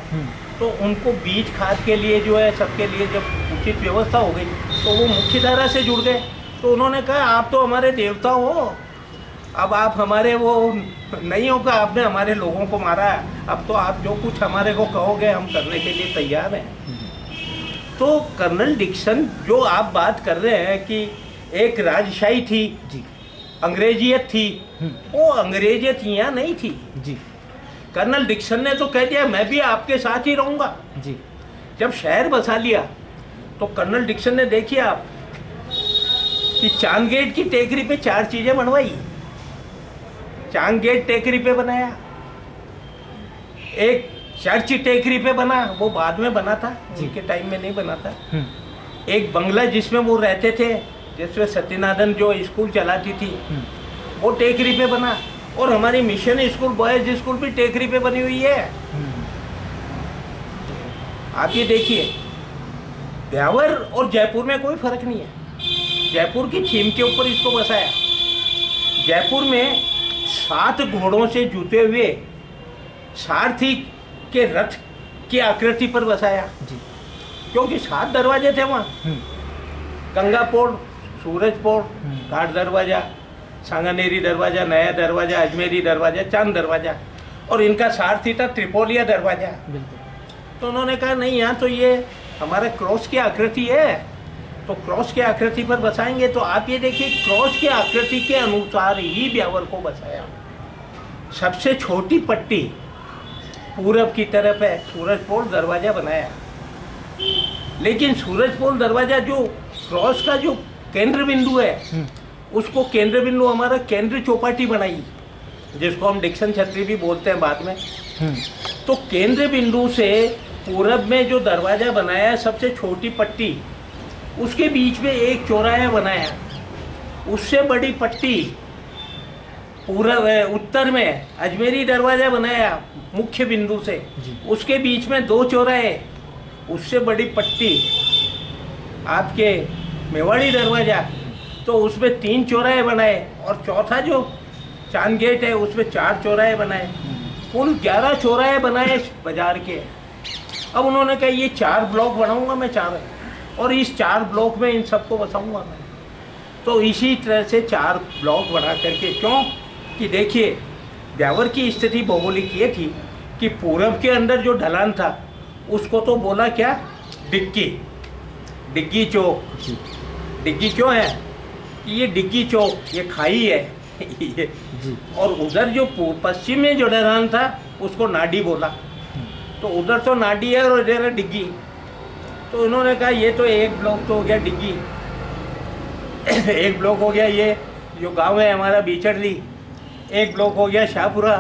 तो उनको बीज खाद के लिए जो है सबके लिए जब उचित व्यवस्था हो गई तो वो मुख्य धारा से जुड़ गए। तो उन्होंने कहा आप तो हमारे देवता हो, अब आप हमारे वो नहीं होगा, आपने हमारे लोगों को मारा, अब तो आप जो कुछ हमारे को कहोगे हम करने के लिए तैयार हैं। तो कर्नल डिक्सन जो आप बात कर रहे हैं कि एक राजशाही थी, अंग्रेजियत थी, वो अंग्रेजियत यहाँ नहीं थी जी। कर्नल डिक्सन ने तो कह दिया मैं भी आपके साथ ही रहूँगा जी। जब शहर बसा लिया तो कर्नल डिक्सन ने देखिए आप कि चांद गेट की टेकरी पे 4 चीजें बनवाई। चांद गेट टेकरी पे बनाया, एक चर्च टेकरी पे बना, वो बाद में बना था, जिनके टाइम में नहीं बना था। एक बंगला जिसमें वो रहते थे, जिसमें सत्यनारायण जो स्कूल चलाती थी, वो टेकरी पे बना। और हमारी मिशन स्कूल, बॉयज स्कूल भी टेकरी पे बनी हुई है। आप ये देखिए, ब्यावर और जयपुर में कोई फर्क नहीं है। जयपुर की थीम के ऊपर इसको बसाया। जयपुर में 7 घोड़ों से जुटे हुए सारथी के रथ की आकृति पर बसाया जी। क्योंकि 7 दरवाजे थे वहाँ, गंगापोर्ट, सूरजपोर्ट, घाट दरवाजा, सांगानेरी दरवाजा, नया दरवाजा, अजमेरी दरवाजा, चांद दरवाजा, और इनका सारथी था त्रिपोलिया दरवाजा। तो उन्होंने कहा नहीं, यहाँ तो ये हमारा क्रॉस की आकृति है, तो क्रॉस की आकृति पर बसाएंगे। तो आप ये देखिए, क्रॉस की आकृति के अनुसार ही ब्यावर को बसाया। सबसे छोटी पट्टी पूरब की तरफ है सूरजपोल दरवाज़ा बनाया, लेकिन सूरजपोल दरवाज़ा जो क्रॉस का जो केंद्र बिंदु है उसको केंद्र बिंदु हमारा केंद्र चौपाटी बनाई, जिसको हम डिक्सन छतरी भी बोलते हैं बाद में। तो केंद्र बिंदु से पूरब में जो दरवाज़ा बनाया सबसे छोटी पट्टी, उसके बीच में एक चौराहा बनाया, उससे बड़ी पट्टी पूरब उत्तर में अजमेरी दरवाज़ा बनाया मुख्य बिंदु से, उसके बीच में 2 चौराहे, उससे बड़ी पट्टी आपके मेवाड़ी दरवाज़ा, तो उसमें 3 चौराहे बनाए, और चौथा जो चांद गेट है उसमें 4 चौराहे बनाए, कुल 11 चौराहे बनाए बाजार के। अब उन्होंने कहा ये 4 ब्लॉक बनाऊंगा मैं 4, और इस 4 ब्लॉक में इन सबको बसाऊंगा मैं। तो इसी तरह से 4 ब्लॉक बना करके, क्यों कि देखिए ब्यावर की स्थिति भौगोलिक ये थी कि पूरब के अंदर जो ढलान था उसको तो बोला क्या, डिग्गी चौक। डिग्गी क्यों है कि ये डिग्गी चौक, ये खाई है ये, और उधर जो पश्चिम में जो ढलान था उसको नाडी बोला, तो उधर तो नाडी है और इधर है डिग्गी। तो उन्होंने कहा ये तो एक ब्लॉक तो हो गया डिग्गी एक ब्लॉक हो गया ये जो गांव है हमारा बीचरली, एक ब्लॉक हो गया शाहपुरा,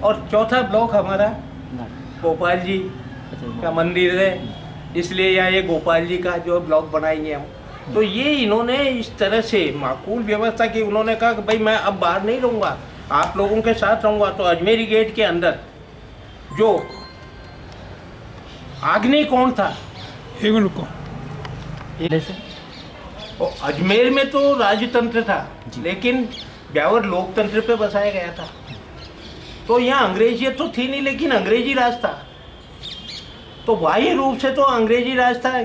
और चौथा ब्लॉक हमारा गोपाल जी का मंदिर है, इसलिए यहाँ ये गोपाल जी का जो ब्लॉक बनाएंगे हम। तो ये इन्होंने इस तरह से माकूल व्यवस्था की। उन्होंने कहा कि भाई मैं अब बाहर नहीं रहूँगा, आप लोगों के साथ रहूँगा। तो अजमेरी गेट के अंदर जो आग्नेय कोण था, और अजमेर में तो राजतंत्र था, लेकिन ब्यावर लोकतंत्र पे बसाया गया था। तो यहाँ अंग्रेजियत तो थी नहीं, लेकिन अंग्रेजी राज था। तो बाह्य रूप से तो अंग्रेजी राज था,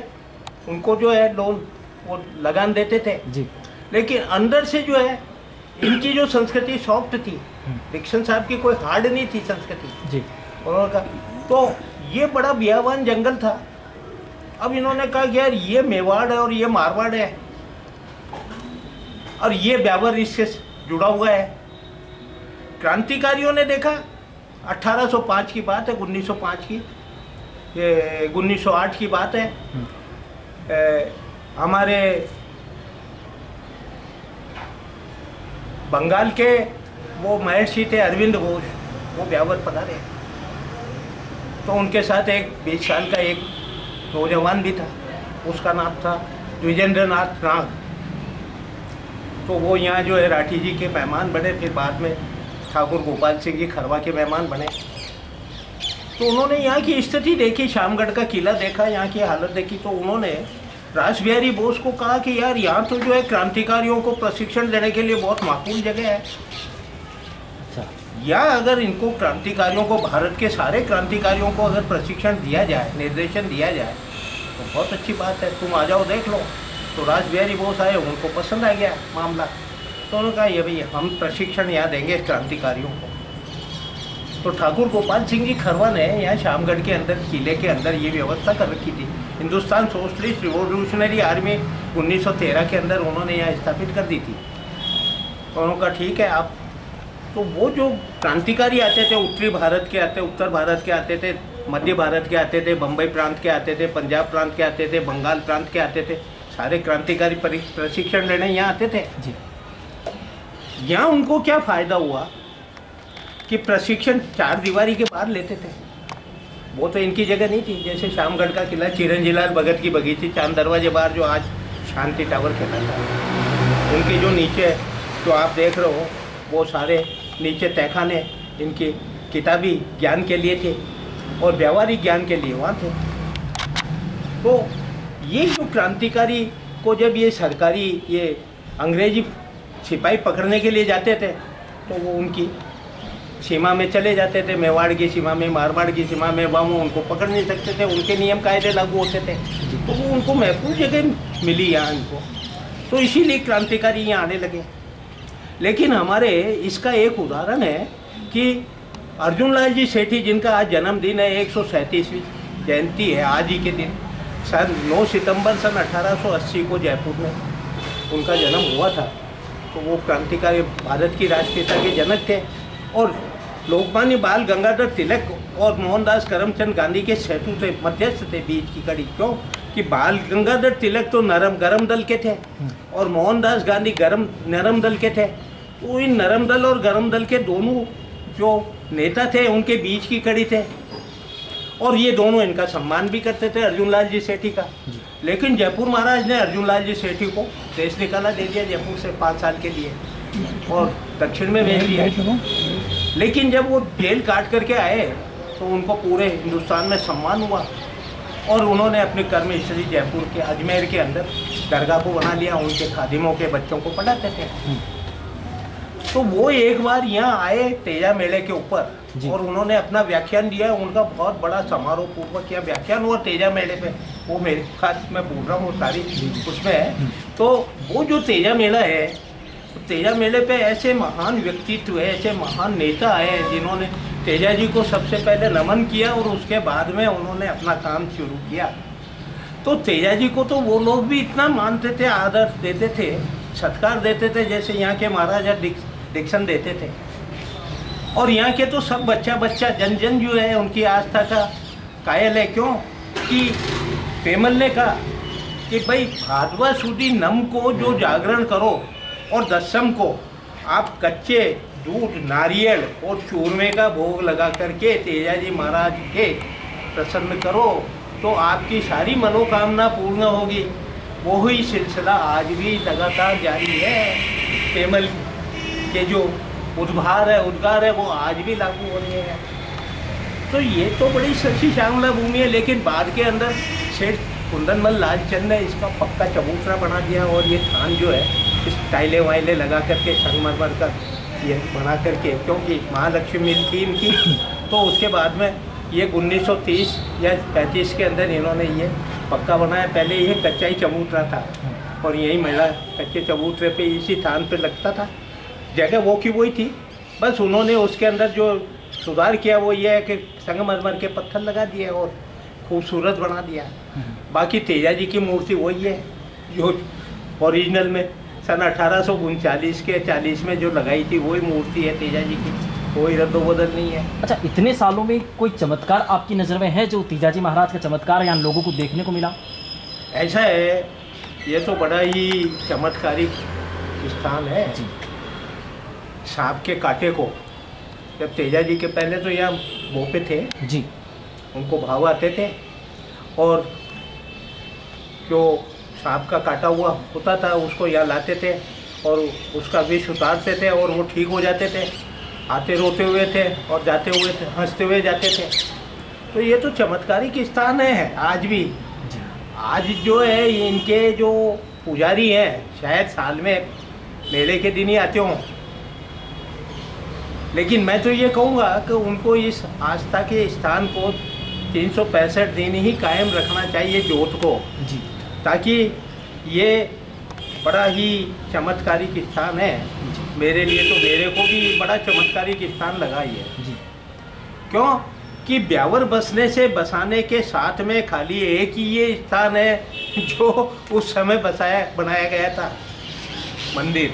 उनको जो है लोन वो लगान देते थे जी। लेकिन अंदर से जो है इनकी जो संस्कृति सॉफ्ट थी, डिक्सन साहब की कोई हार्ड नहीं थी संस्कृति जी। उन्होंने कहा तो ये बड़ा बियावान जंगल था। अब इन्होंने कहा कि यार ये मेवाड़ है और ये मारवाड़ है, और ये ब्यावर इससे जुड़ा हुआ है। क्रांतिकारियों ने देखा, 1805 की बात है, 1905 की, ये 1908 की बात है। हमारे बंगाल के वो महर्षि थे अरविंद घोष, वो ब्यावर पधारे। तो उनके साथ एक 20 साल का एक नौजवान भी था, उसका नाम था द्विजेंद्रनाथ नाग। तो वो यहाँ जो है राठी जी के मेहमान बने, फिर बाद में ठाकुर गोपाल सिंह जी खरवा के मेहमान बने। तो उन्होंने यहाँ की स्थिति देखी, शामगढ़ का किला देखा, यहाँ की हालत देखी। तो उन्होंने रास बिहारी बोस को कहा कि यार यहाँ तो जो है क्रांतिकारियों को प्रशिक्षण देने के लिए बहुत माकूल जगह है। या अगर इनको क्रांतिकारियों को, भारत के सारे क्रांतिकारियों को अगर प्रशिक्षण दिया जाए, निर्देशन दिया जाए, तो बहुत अच्छी बात है, तुम आ जाओ देख लो। तो रास बिहारी बोस आए, उनको पसंद आ गया मामला। तो उन्होंने कहा ये भैया हम प्रशिक्षण यहाँ देंगे क्रांतिकारियों को। तो ठाकुर गोपाल सिंह जी खरवा ने यहाँ शामगढ़ के अंदर, किले के अंदर ये व्यवस्था कर रखी थी। हिंदुस्तान सोशलिस्ट रिवोल्यूशनरी आर्मी 1913 के अंदर उन्होंने यहाँ स्थापित कर दी थी। तो उन्होंने कहा ठीक है आप। तो वो जो क्रांतिकारी आते थे, उत्तरी भारत के आते, उत्तर भारत के आते थे, मध्य भारत के आते थे, बम्बई प्रांत के आते थे, पंजाब प्रांत के आते थे, बंगाल प्रांत के आते थे, सारे क्रांतिकारी प्रशिक्षण लेने यहाँ आते थे जी। यहाँ उनको क्या फ़ायदा हुआ कि प्रशिक्षण 4 दीवारी के बाहर लेते थे। वो तो इनकी जगह नहीं थी। जैसे शामगढ़ का किला चिरंजीलाल भगत की बगीची, चांद दरवाजे बाहर जो आज शांति टावर कहलाता है, उनके जो नीचे जो आप देख रहे हो वो सारे नीचे तहखाने इनके किताबी ज्ञान के लिए थे और व्यावहारिक ज्ञान के लिए वहाँ थे। तो ये जो क्रांतिकारी को जब ये सरकारी ये अंग्रेजी सिपाही पकड़ने के लिए जाते थे, तो वो उनकी सीमा में चले जाते थे, मेवाड़ की सीमा में, मारवाड़ की सीमा में, वहाँ वो उनको पकड़ नहीं सकते थे, उनके नियम कायदे लागू होते थे। तो वो उनको महफूज जगह मिली यहाँ इनको, तो इसीलिए क्रांतिकारी यहाँ आने लगे। लेकिन हमारे इसका एक उदाहरण है कि अर्जुन लाल जी सेठी, जिनका आज जन्मदिन है, 137वीं जयंती है आज ही के दिन, सन 9 सितंबर सन 1880 को जयपुर में उनका जन्म हुआ था। तो वो क्रांतिकारी भारत की राष्ट्रीयता के जनक थे और लोकमान्य बाल गंगाधर तिलक और मोहनदास करमचंद गांधी के सेतु थे, मध्यस्थ थे बीच की कड़ी। क्यों कि बाल गंगाधर तिलक तो गरम दल के थे और मोहनदास गांधी नरम दल के थे। तो इन नरम दल और गरम दल के दोनों जो नेता थे उनके बीच की कड़ी थे और ये दोनों इनका सम्मान भी करते थे, अर्जुन लाल जी सेठी का। लेकिन जयपुर महाराज ने अर्जुन लाल जी सेठी को देश निकाला दे दिया जयपुर से 5 साल के लिए और दक्षिण में भेज दिया। लेकिन जब वो जेल काट करके आए तो उनको पूरे हिंदुस्तान में सम्मान हुआ और उन्होंने अपने कर्म स्थली जयपुर के अजमेर के अंदर दरगाह को बना लिया। उनके खादिमों के बच्चों को पढ़ाते थे। तो वो एक बार यहाँ आए तेजा मेले के ऊपर और उन्होंने अपना व्याख्यान दिया। उनका बहुत बड़ा समारोह पूर्वक यह व्याख्यान हुआ तेजा मेले पे। वो मेरे खास मैं बोल रहा हूँ तारीख उसमें है। तो वो जो तेजा मेला है, तेजा मेले पे ऐसे महान व्यक्तित्व है, ऐसे महान नेता आए जिन्होंने तेजा जी को सबसे पहले नमन किया और उसके बाद में उन्होंने अपना काम शुरू किया। तो तेजा जी को तो वो लोग भी इतना मानते थे, आदर देते थे, सत्कार देते थे, जैसे यहाँ के महाराजा डिक्सन देते थे। और यहाँ के तो सब बच्चा जन जन जो है उनकी आस्था का कायल है। क्यों कि पेमल ने कहा कि भाई भादवा सुदी नम को जो जागरण करो और दशम को आप कच्चे दूध, नारियल और चूरमे का भोग लगा करके तेजा जी महाराज के प्रसन्न करो तो आपकी सारी मनोकामना पूर्ण होगी। वही सिलसिला आज भी लगातार जारी है। पेमल के जो उद्गार है वो आज भी लागू हो रहे हैं। तो ये तो बड़ी सच्ची श्यामला भूमि है। लेकिन बाद के अंदर सेठ कुंदनमल लालचंद ने इसका पक्का चबूतरा बना दिया और ये थान जो है इस टाइले वाइले लगा करके संगमरमर का ये बना करके, क्योंकि महालक्ष्मी मिल थी इनकी, तो उसके बाद में ये 1930 या 35 के अंदर इन्होंने ये पक्का बनाया। पहले ये कच्चा ही चबूतरा था और यही महिला कच्चे चबूतरे पे इसी थान पे लगता था। जगह वो की वही थी, बस उन्होंने उसके अंदर जो सुधार किया वो ये है कि संगमरमर के पत्थर लगा दिए और खूबसूरत बना दिया। बाकी तेजा जी की मूर्ति वही है जो ओरिजिनल में सन 1839 के 40 में जो लगाई थी वही मूर्ति है तेजा जी की, कोई रद्दोबदल नहीं है। अच्छा, इतने सालों में कोई चमत्कार आपकी नज़र में है जो तेजाजी महाराज का चमत्कार यहाँ लोगों को देखने को मिला? ऐसा है, ये तो बड़ा ही चमत्कारिक स्थान है जी। सांप के कांटे को जब तेजा जी के पहले तो यहाँ भोपे थे जी, उनको भाव आते थे और जो सांप का काटा हुआ होता था उसको यहाँ लाते थे और उसका विष उतारते थे और वो ठीक हो जाते थे। आते रोते हुए थे और जाते हुए थे, हंसते हुए जाते थे। तो ये तो चमत्कारिक स्थान है आज भी। आज जो है इनके जो पुजारी हैं शायद साल में मेले के दिन ही आते हों, लेकिन मैं तो ये कहूँगा कि उनको इस आस्था के स्थान को 365 दिन ही कायम रखना चाहिए जोत को जी, ताकि ये बड़ा ही चमत्कारिक स्थान है मेरे लिए। तो मेरे को भी बड़ा चमत्कारिक स्थान लगा ये जी। क्यों कि ब्यावर बसने से बसाने के साथ में खाली एक ही ये स्थान है जो उस समय बनाया गया था मंदिर,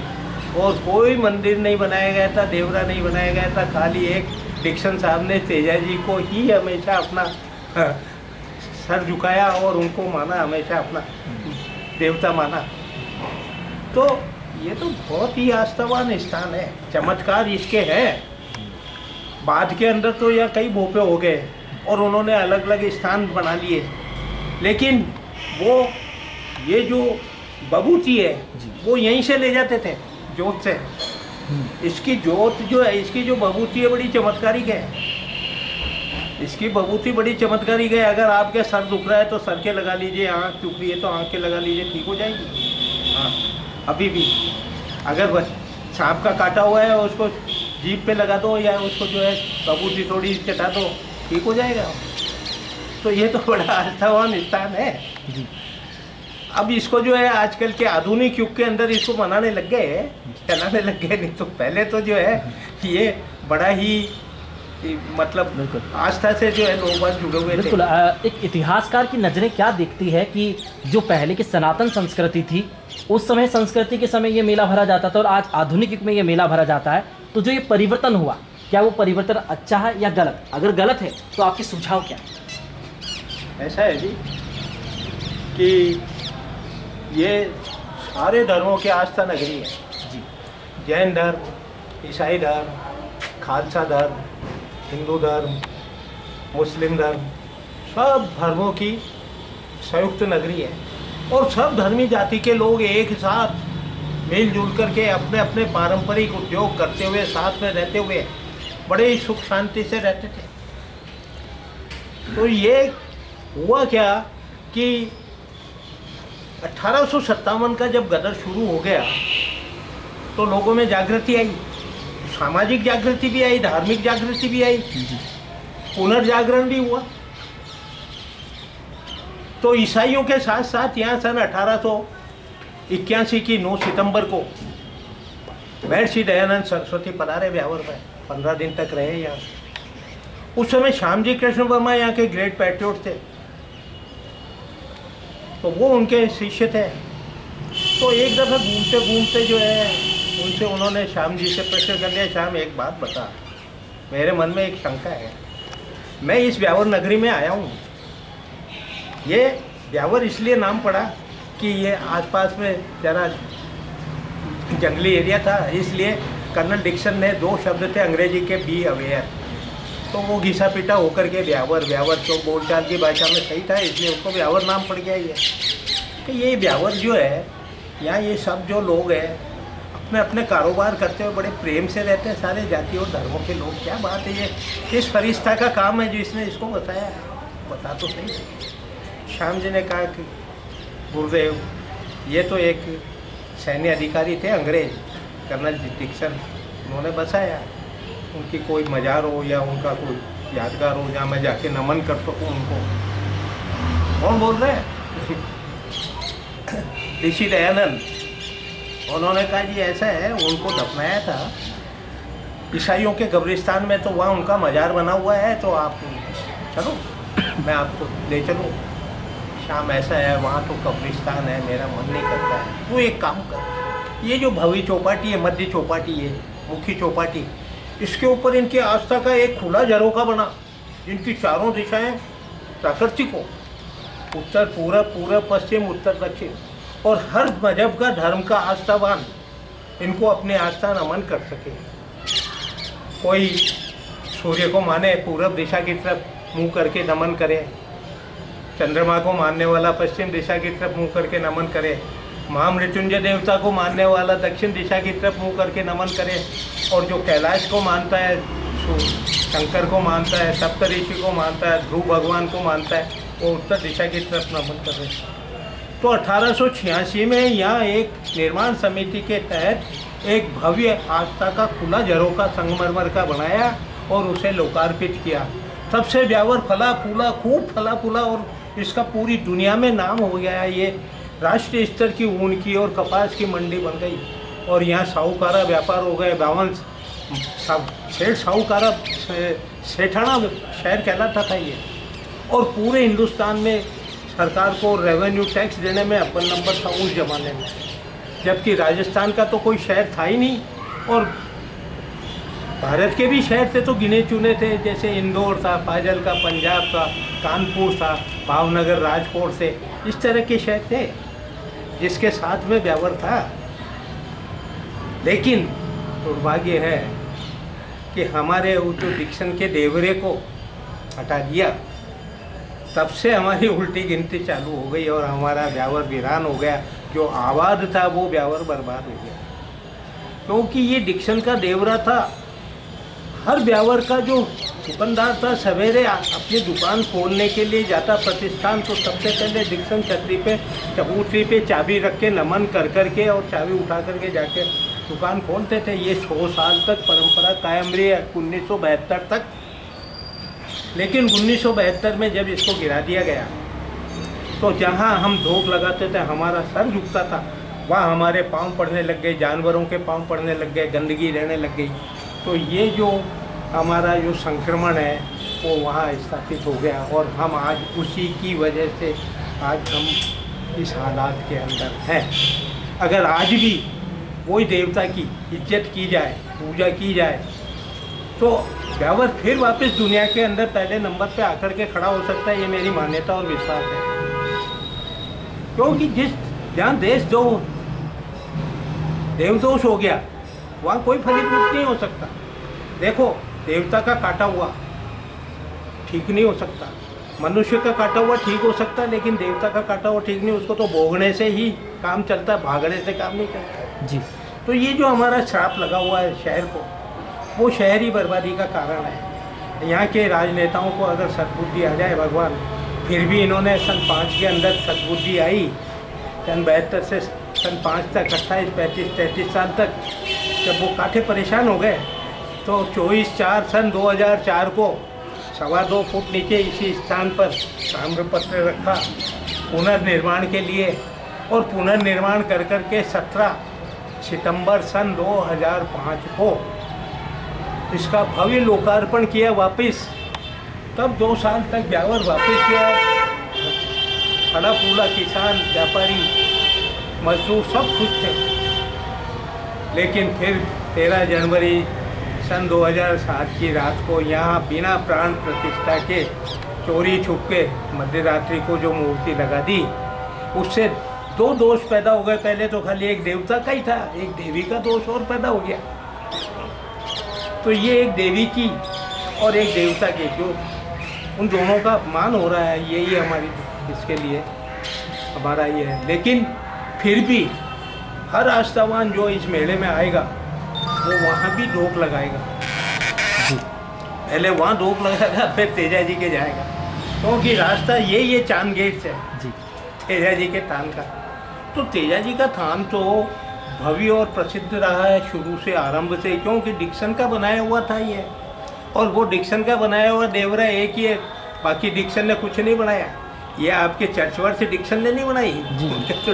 और कोई मंदिर नहीं बनाया गया था, देवरा नहीं बनाया गया था। खाली एक डिक्सन साहब ने तेजा जी को ही हमेशा अपना सर झुकाया और उनको माना, हमेशा अपना देवता माना। तो ये तो बहुत ही आस्थावान स्थान है। चमत्कार इसके हैं। बाद के अंदर तो यह कई भोपे हो गए और उन्होंने अलग अलग स्थान बना लिए, लेकिन वो ये जो बबूती है वो यहीं से ले जाते थे जोत से। इसकी जोत जो है, इसकी जो बबूती है बड़ी चमत्कारिक है। इसकी बबूती बड़ी चमत्कारिक है। अगर आपके सर दुख रहा है तो सर के लगा लीजिए, आँख दुख रही है तो आँख के लगा लीजिए, ठीक हो जाएगी। हाँ, अभी भी अगर सांप का काटा हुआ है उसको जीभ पे लगा दो या उसको जो है बबूती थोड़ी चटा दो, ठीक हो जाएगा। तो ये तो बड़ा आस्थावान स्थान है जी। अब इसको जो है आजकल के आधुनिक युग के अंदर इसको मनाने लग गए, चलाने लग गए, नहीं तो पहले तो जो है ये बड़ा ही मतलब आस्था से जो है लोग बात जुड़े हुए थे। एक इतिहासकार की नज़रें क्या देखती है कि जो पहले की सनातन संस्कृति थी, उस समय संस्कृति के समय ये मेला भरा जाता था और आज आधुनिक युग में ये मेला भरा जाता है, तो जो ये परिवर्तन हुआ क्या वो परिवर्तन अच्छा है या गलत? अगर गलत है तो आपके सुझाव क्या है? ऐसा है जी कि ये सारे धर्मों की आस्था नगरी है जी। जैन धर्म, ईसाई धर्म, खालसा धर्म, हिंदू धर्म, मुस्लिम धर्म, सब धर्मों की संयुक्त नगरी है। और सब धर्मी जाति के लोग एक साथ मिलजुल करके अपने अपने पारंपरिक उद्योग करते हुए साथ में रहते हुए बड़े ही सुख शांति से रहते थे। तो ये हुआ क्या कि 1857 का जब गदर शुरू हो गया तो लोगों में जागृति आई, सामाजिक जागृति भी आई, धार्मिक जागृति भी आई, पुनर्जागरण भी हुआ। तो ईसाइयों के साथ साथ यहाँ सन 1881 की 9 सितंबर को महर्षि दयानंद सरस्वती पधारे ब्यावर में, 15 दिन तक रहे यहाँ। उस समय श्याम जी कृष्ण वर्मा यहाँ के ग्रेट पैट्रियट थे, तो वो उनके शिष्य थे। तो एक दफ़ा घूमते घूमते जो है उनसे उन्होंने श्याम जी से प्रश्न कर लिया, श्याम एक बात बता, मेरे मन में एक शंका है, मैं इस ब्यावर नगरी में आया हूँ, ये ब्यावर इसलिए नाम पड़ा कि ये आसपास में ज़रा जंगली एरिया था, इसलिए कर्नल डिक्सन ने 2 शब्द थे अंग्रेजी के, बी अवेयर, तो वो घिसा पिटा होकर के ब्यावर, ब्यावर तो बोलचाल की भाषा में सही था, इसलिए उसको ब्यावर नाम पड़ गया। ये कि ये ब्यावर जो है यहाँ ये सब जो लोग हैं अपने अपने कारोबार करते हुए बड़े प्रेम से रहते हैं, सारे जाति और धर्मों के लोग। क्या बात है, ये किस फरिश्ता का काम है जो इसने इसको बताया, बता तो सही। श्याम जी ने कहा कि गुरुदेव ये तो एक सैन्य अधिकारी थे अंग्रेज, कर्नल डिक्सन, उन्होंने बसाया, उनकी कोई मजार हो या उनका कोई यादगार हो जहाँ मैं जाके नमन कर सकूँ उनको। कौन बोल रहे हैं? ऋषि दयानंद। उन्होंने कहा जी ऐसा है, उनको दफनाया था ईसाइयों के कब्रिस्तान में, तो वहाँ उनका मजार बना हुआ है, तो आप चलो मैं आपको ले चलूँ। शाम ऐसा है वहाँ तो कब्रिस्तान है, मेरा मन नहीं करता है। वो एक काम कर, ये जो भवी चौपाटी है, मध्य चौपाटी है, मुखी चौपाटी, इसके ऊपर इनकी आस्था का एक खुला झरोखा बना, जिनकी चारों दिशाएं प्राकृतिक हो, उत्तर पूरब, पूरब पश्चिम, उत्तर दक्षिण, और हर मजहब का धर्म का आस्थावान इनको अपने आस्था नमन कर सके। कोई सूर्य को माने पूरब दिशा की तरफ मुंह करके नमन करे, चंद्रमा को मानने वाला पश्चिम दिशा की तरफ मुंह करके नमन करे, महामृत्युंजय देवता को मानने वाला दक्षिण दिशा की तरफ मुंह करके नमन करे, और जो कैलाश को मानता है, शंकर को मानता है, सप्तऋषि को मानता है, ध्रुव भगवान को मानता है, वो उत्तर दिशा की तरफ नमन कर रहे। तो 1886 में यहाँ एक निर्माण समिति के तहत एक भव्य आस्था का खुला झरोखा संगमरमर का बनाया और उसे लोकार्पित किया। तब से ब्यावर फला फूला, खूब फला फूला, और इसका पूरी दुनिया में नाम हो गया। ये राष्ट्रीय स्तर की ऊन की और कपास की मंडी बन गई, और यहाँ साहूकारा व्यापार हो गए। 52 सेठ साहूकारा सेठाना शहर कहलाता था ये, और पूरे हिंदुस्तान में सरकार को रेवेन्यू टैक्स देने में अपन नंबर था उस ज़माने में, जबकि राजस्थान का तो कोई शहर था ही नहीं, और भारत के भी शहर थे तो गिने चुने थे, जैसे इंदौर था, फाजिल का, पंजाब था, कानपुर था, भावनगर, राजकोट से, इस तरह के शहर थे जिसके साथ में ब्यावर था। लेकिन दुर्भाग्य है कि हमारे जो डिक्सन के देवरे को हटा दिया, तब से हमारी उल्टी गिनती चालू हो गई और हमारा ब्यावर वीरान हो गया। जो आबाद था वो ब्यावर बर्बाद हो गया, क्योंकि ये डिक्सन का देवरा था। हर ब्यावर का जो दुकानदार था सवेरे अपनी दुकान खोलने के लिए जाता प्रतिष्ठान, तो सबसे पहले डिक्सन छतरी पे, चबूतरी पे चाबी रख के नमन कर करके और चाबी उठा करके जाके दुकान खोलते थे। ये 100 साल तक परंपरा कायम रही है, 1972 तक। लेकिन 1972 में जब इसको गिरा दिया गया तो जहाँ हम धोख लगाते थे, हमारा सर झुकता था, वहाँ हमारे पाँव पड़ने लग गए, जानवरों के पाँव पड़ने लग गए, गंदगी रहने लग गई। तो ये जो हमारा जो संक्रमण है वो वहाँ स्थापित हो गया, और हम आज उसी की वजह से आज हम इस हालात के अंदर हैं। अगर आज भी वही देवता की इज्जत की जाए, पूजा की जाए, तो ब्यावर फिर वापस दुनिया के अंदर पहले नंबर पे आकर के खड़ा हो सकता है, ये मेरी मान्यता और विश्वास है। क्योंकि जहाँ देश दो देवदोष हो गया, वहाँ कोई फलीभूत नहीं हो सकता। देखो, देवता का काटा हुआ ठीक नहीं हो सकता, मनुष्य का काटा हुआ ठीक हो सकता है, लेकिन देवता का काटा हुआ ठीक नहीं। उसको तो भोगने से ही काम चलता है, भागने से काम नहीं चलता जी। तो ये जो हमारा श्राप लगा हुआ है शहर को, वो शहरी बर्बादी का कारण है। यहाँ के राजनेताओं को अगर सद्बुद्धि आ जाए भगवान, फिर भी इन्होंने सन 5 के अंदर सद्बुद्धि आई, सन 72 से सन 5 तक 28, 35, 33 साल तक जब वो काठे परेशान हो गए, तो 24/4 सन 2004 को 2.25 फुट नीचे इसी स्थान पर ताम्रपत्र रखा पुनर्निर्माण के लिए, और पुनर्निर्माण कर के 17 सितंबर सन 2005 को इसका भव्य लोकार्पण किया वापस। तब 2 साल तक ब्यावर वापस किया, खड़ा पूरा किसान, व्यापारी, मजदूर सब खुश थे। लेकिन फिर 13 जनवरी सन 2007 की रात को यहाँ बिना प्राण प्रतिष्ठा के चोरी छुप के मध्य रात्रि को जो मूर्ति लगा दी, उससे 2 दोष पैदा हो गए। पहले तो खाली एक देवता का ही था, एक देवी का दोष और पैदा हो गया। तो ये एक देवी की और एक देवता की, जो उन दोनों का अपमान हो रहा है, यही हमारी इसके लिए हमारा ये है। लेकिन फिर भी हर आस्थावान जो इस मेले में आएगा वो वहाँ भी रोक लगाएगा। पहले वहाँ रोक लगाएगा, फिर तेजा जी के जाएगा, क्योंकि रास्ता यही है चांद गेट से जी, तेजा जी के थान का। तो तेजा जी का थान तो भव्य और प्रसिद्ध रहा है शुरू से, आरंभ से, क्योंकि डिक्सन का बनाया हुआ था ये, और वो डिक्सन का बनाया हुआ देवरा एक ही है, बाकी डिक्सन ने कुछ नहीं बनाया। ये आपके चर्चवर्थ डिक्सन ने नहीं बनाई। उनके तो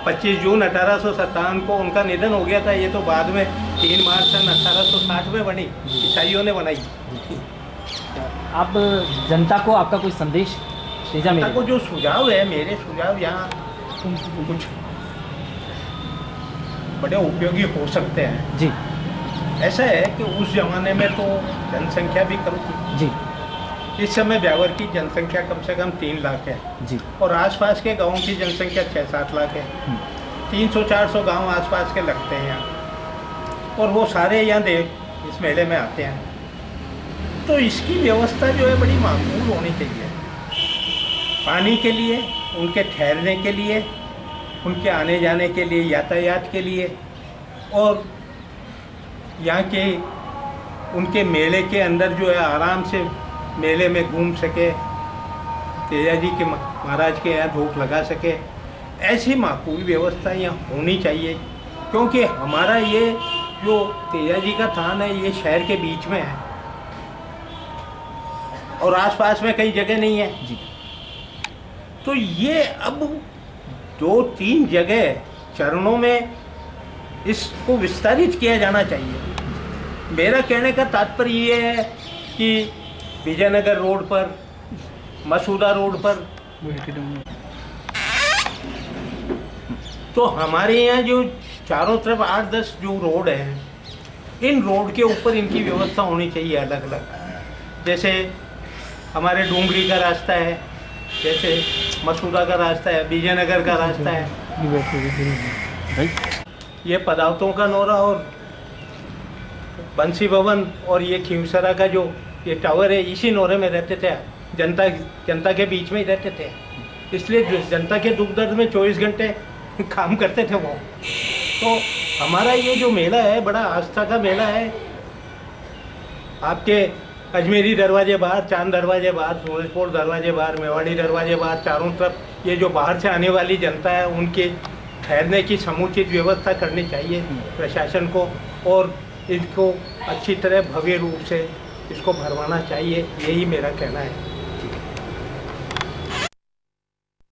25 जून 1857 को उनका निधन हो गया था। ये तो बाद में 3 मार्च सन 1860 में बनी, ईसाइयों ने बनाई। आप जनता को आपका कोई संदेश तेजा मेले को जो सुझाव है, मेरे सुझाव यहाँ कुछ बड़े उपयोगी हो सकते हैं जी। ऐसा है कि उस जमाने में तो जनसंख्या भी कम थी जी। इस समय ब्यावर की जनसंख्या कम से कम 3 लाख है जी, और आसपास के गांवों की जनसंख्या 6-7 लाख है। 300-400 गांव आसपास के लगते हैं यहाँ, और वो सारे यहाँ इस मेले में आते हैं। तो इसकी व्यवस्था जो है बड़ी माकूल होनी चाहिए, पानी के लिए, उनके ठहरने के लिए, उनके आने जाने के लिए, यातायात के लिए, और यहाँ के उनके मेले के अंदर जो है आराम से मेले में घूम सके, तेजा जी के महाराज के यहाँ धूप लगा सके। ऐसी माकूल व्यवस्था यहाँ होनी चाहिए, क्योंकि हमारा ये जो तेजा जी का थान है ये शहर के बीच में है और आसपास में कई जगह नहीं है जी। तो ये अब 2-3 जगह चरणों में इसको विस्तारित किया जाना चाहिए। मेरा कहने का तात्पर्य ये है कि विजयनगर रोड पर, मसूदा रोड पर, तो हमारे यहाँ जो चारों तरफ 8-10 जो रोड हैं, इन रोड के ऊपर इनकी व्यवस्था होनी चाहिए अलग अलग। जैसे हमारे डूंगरी का रास्ता है, जैसे मसूदा का रास्ता है, विजयनगर का रास्ता है, ये पदावतों का नोरा और बंसी भवन और ये खीमसरा का जो ये टावर है, इसी नोरे में रहते थे। जनता के बीच में ही रहते थे, इसलिए जनता के दुख दर्द में 24 घंटे काम करते थे वो। तो हमारा ये जो मेला है बड़ा आस्था का मेला है। आपके अजमेरी दरवाजे बाहर, चांद दरवाजे बाहर, सूरजपुर दरवाजे बाहर, मेवाड़ी दरवाजे बाहर, चारों तरफ ये जो बाहर से आने वाली जनता है उनके ठहरने की समुचित व्यवस्था करनी चाहिए प्रशासन को, और इसको अच्छी तरह भव्य रूप से इसको भरवाना चाहिए, यही मेरा कहना है।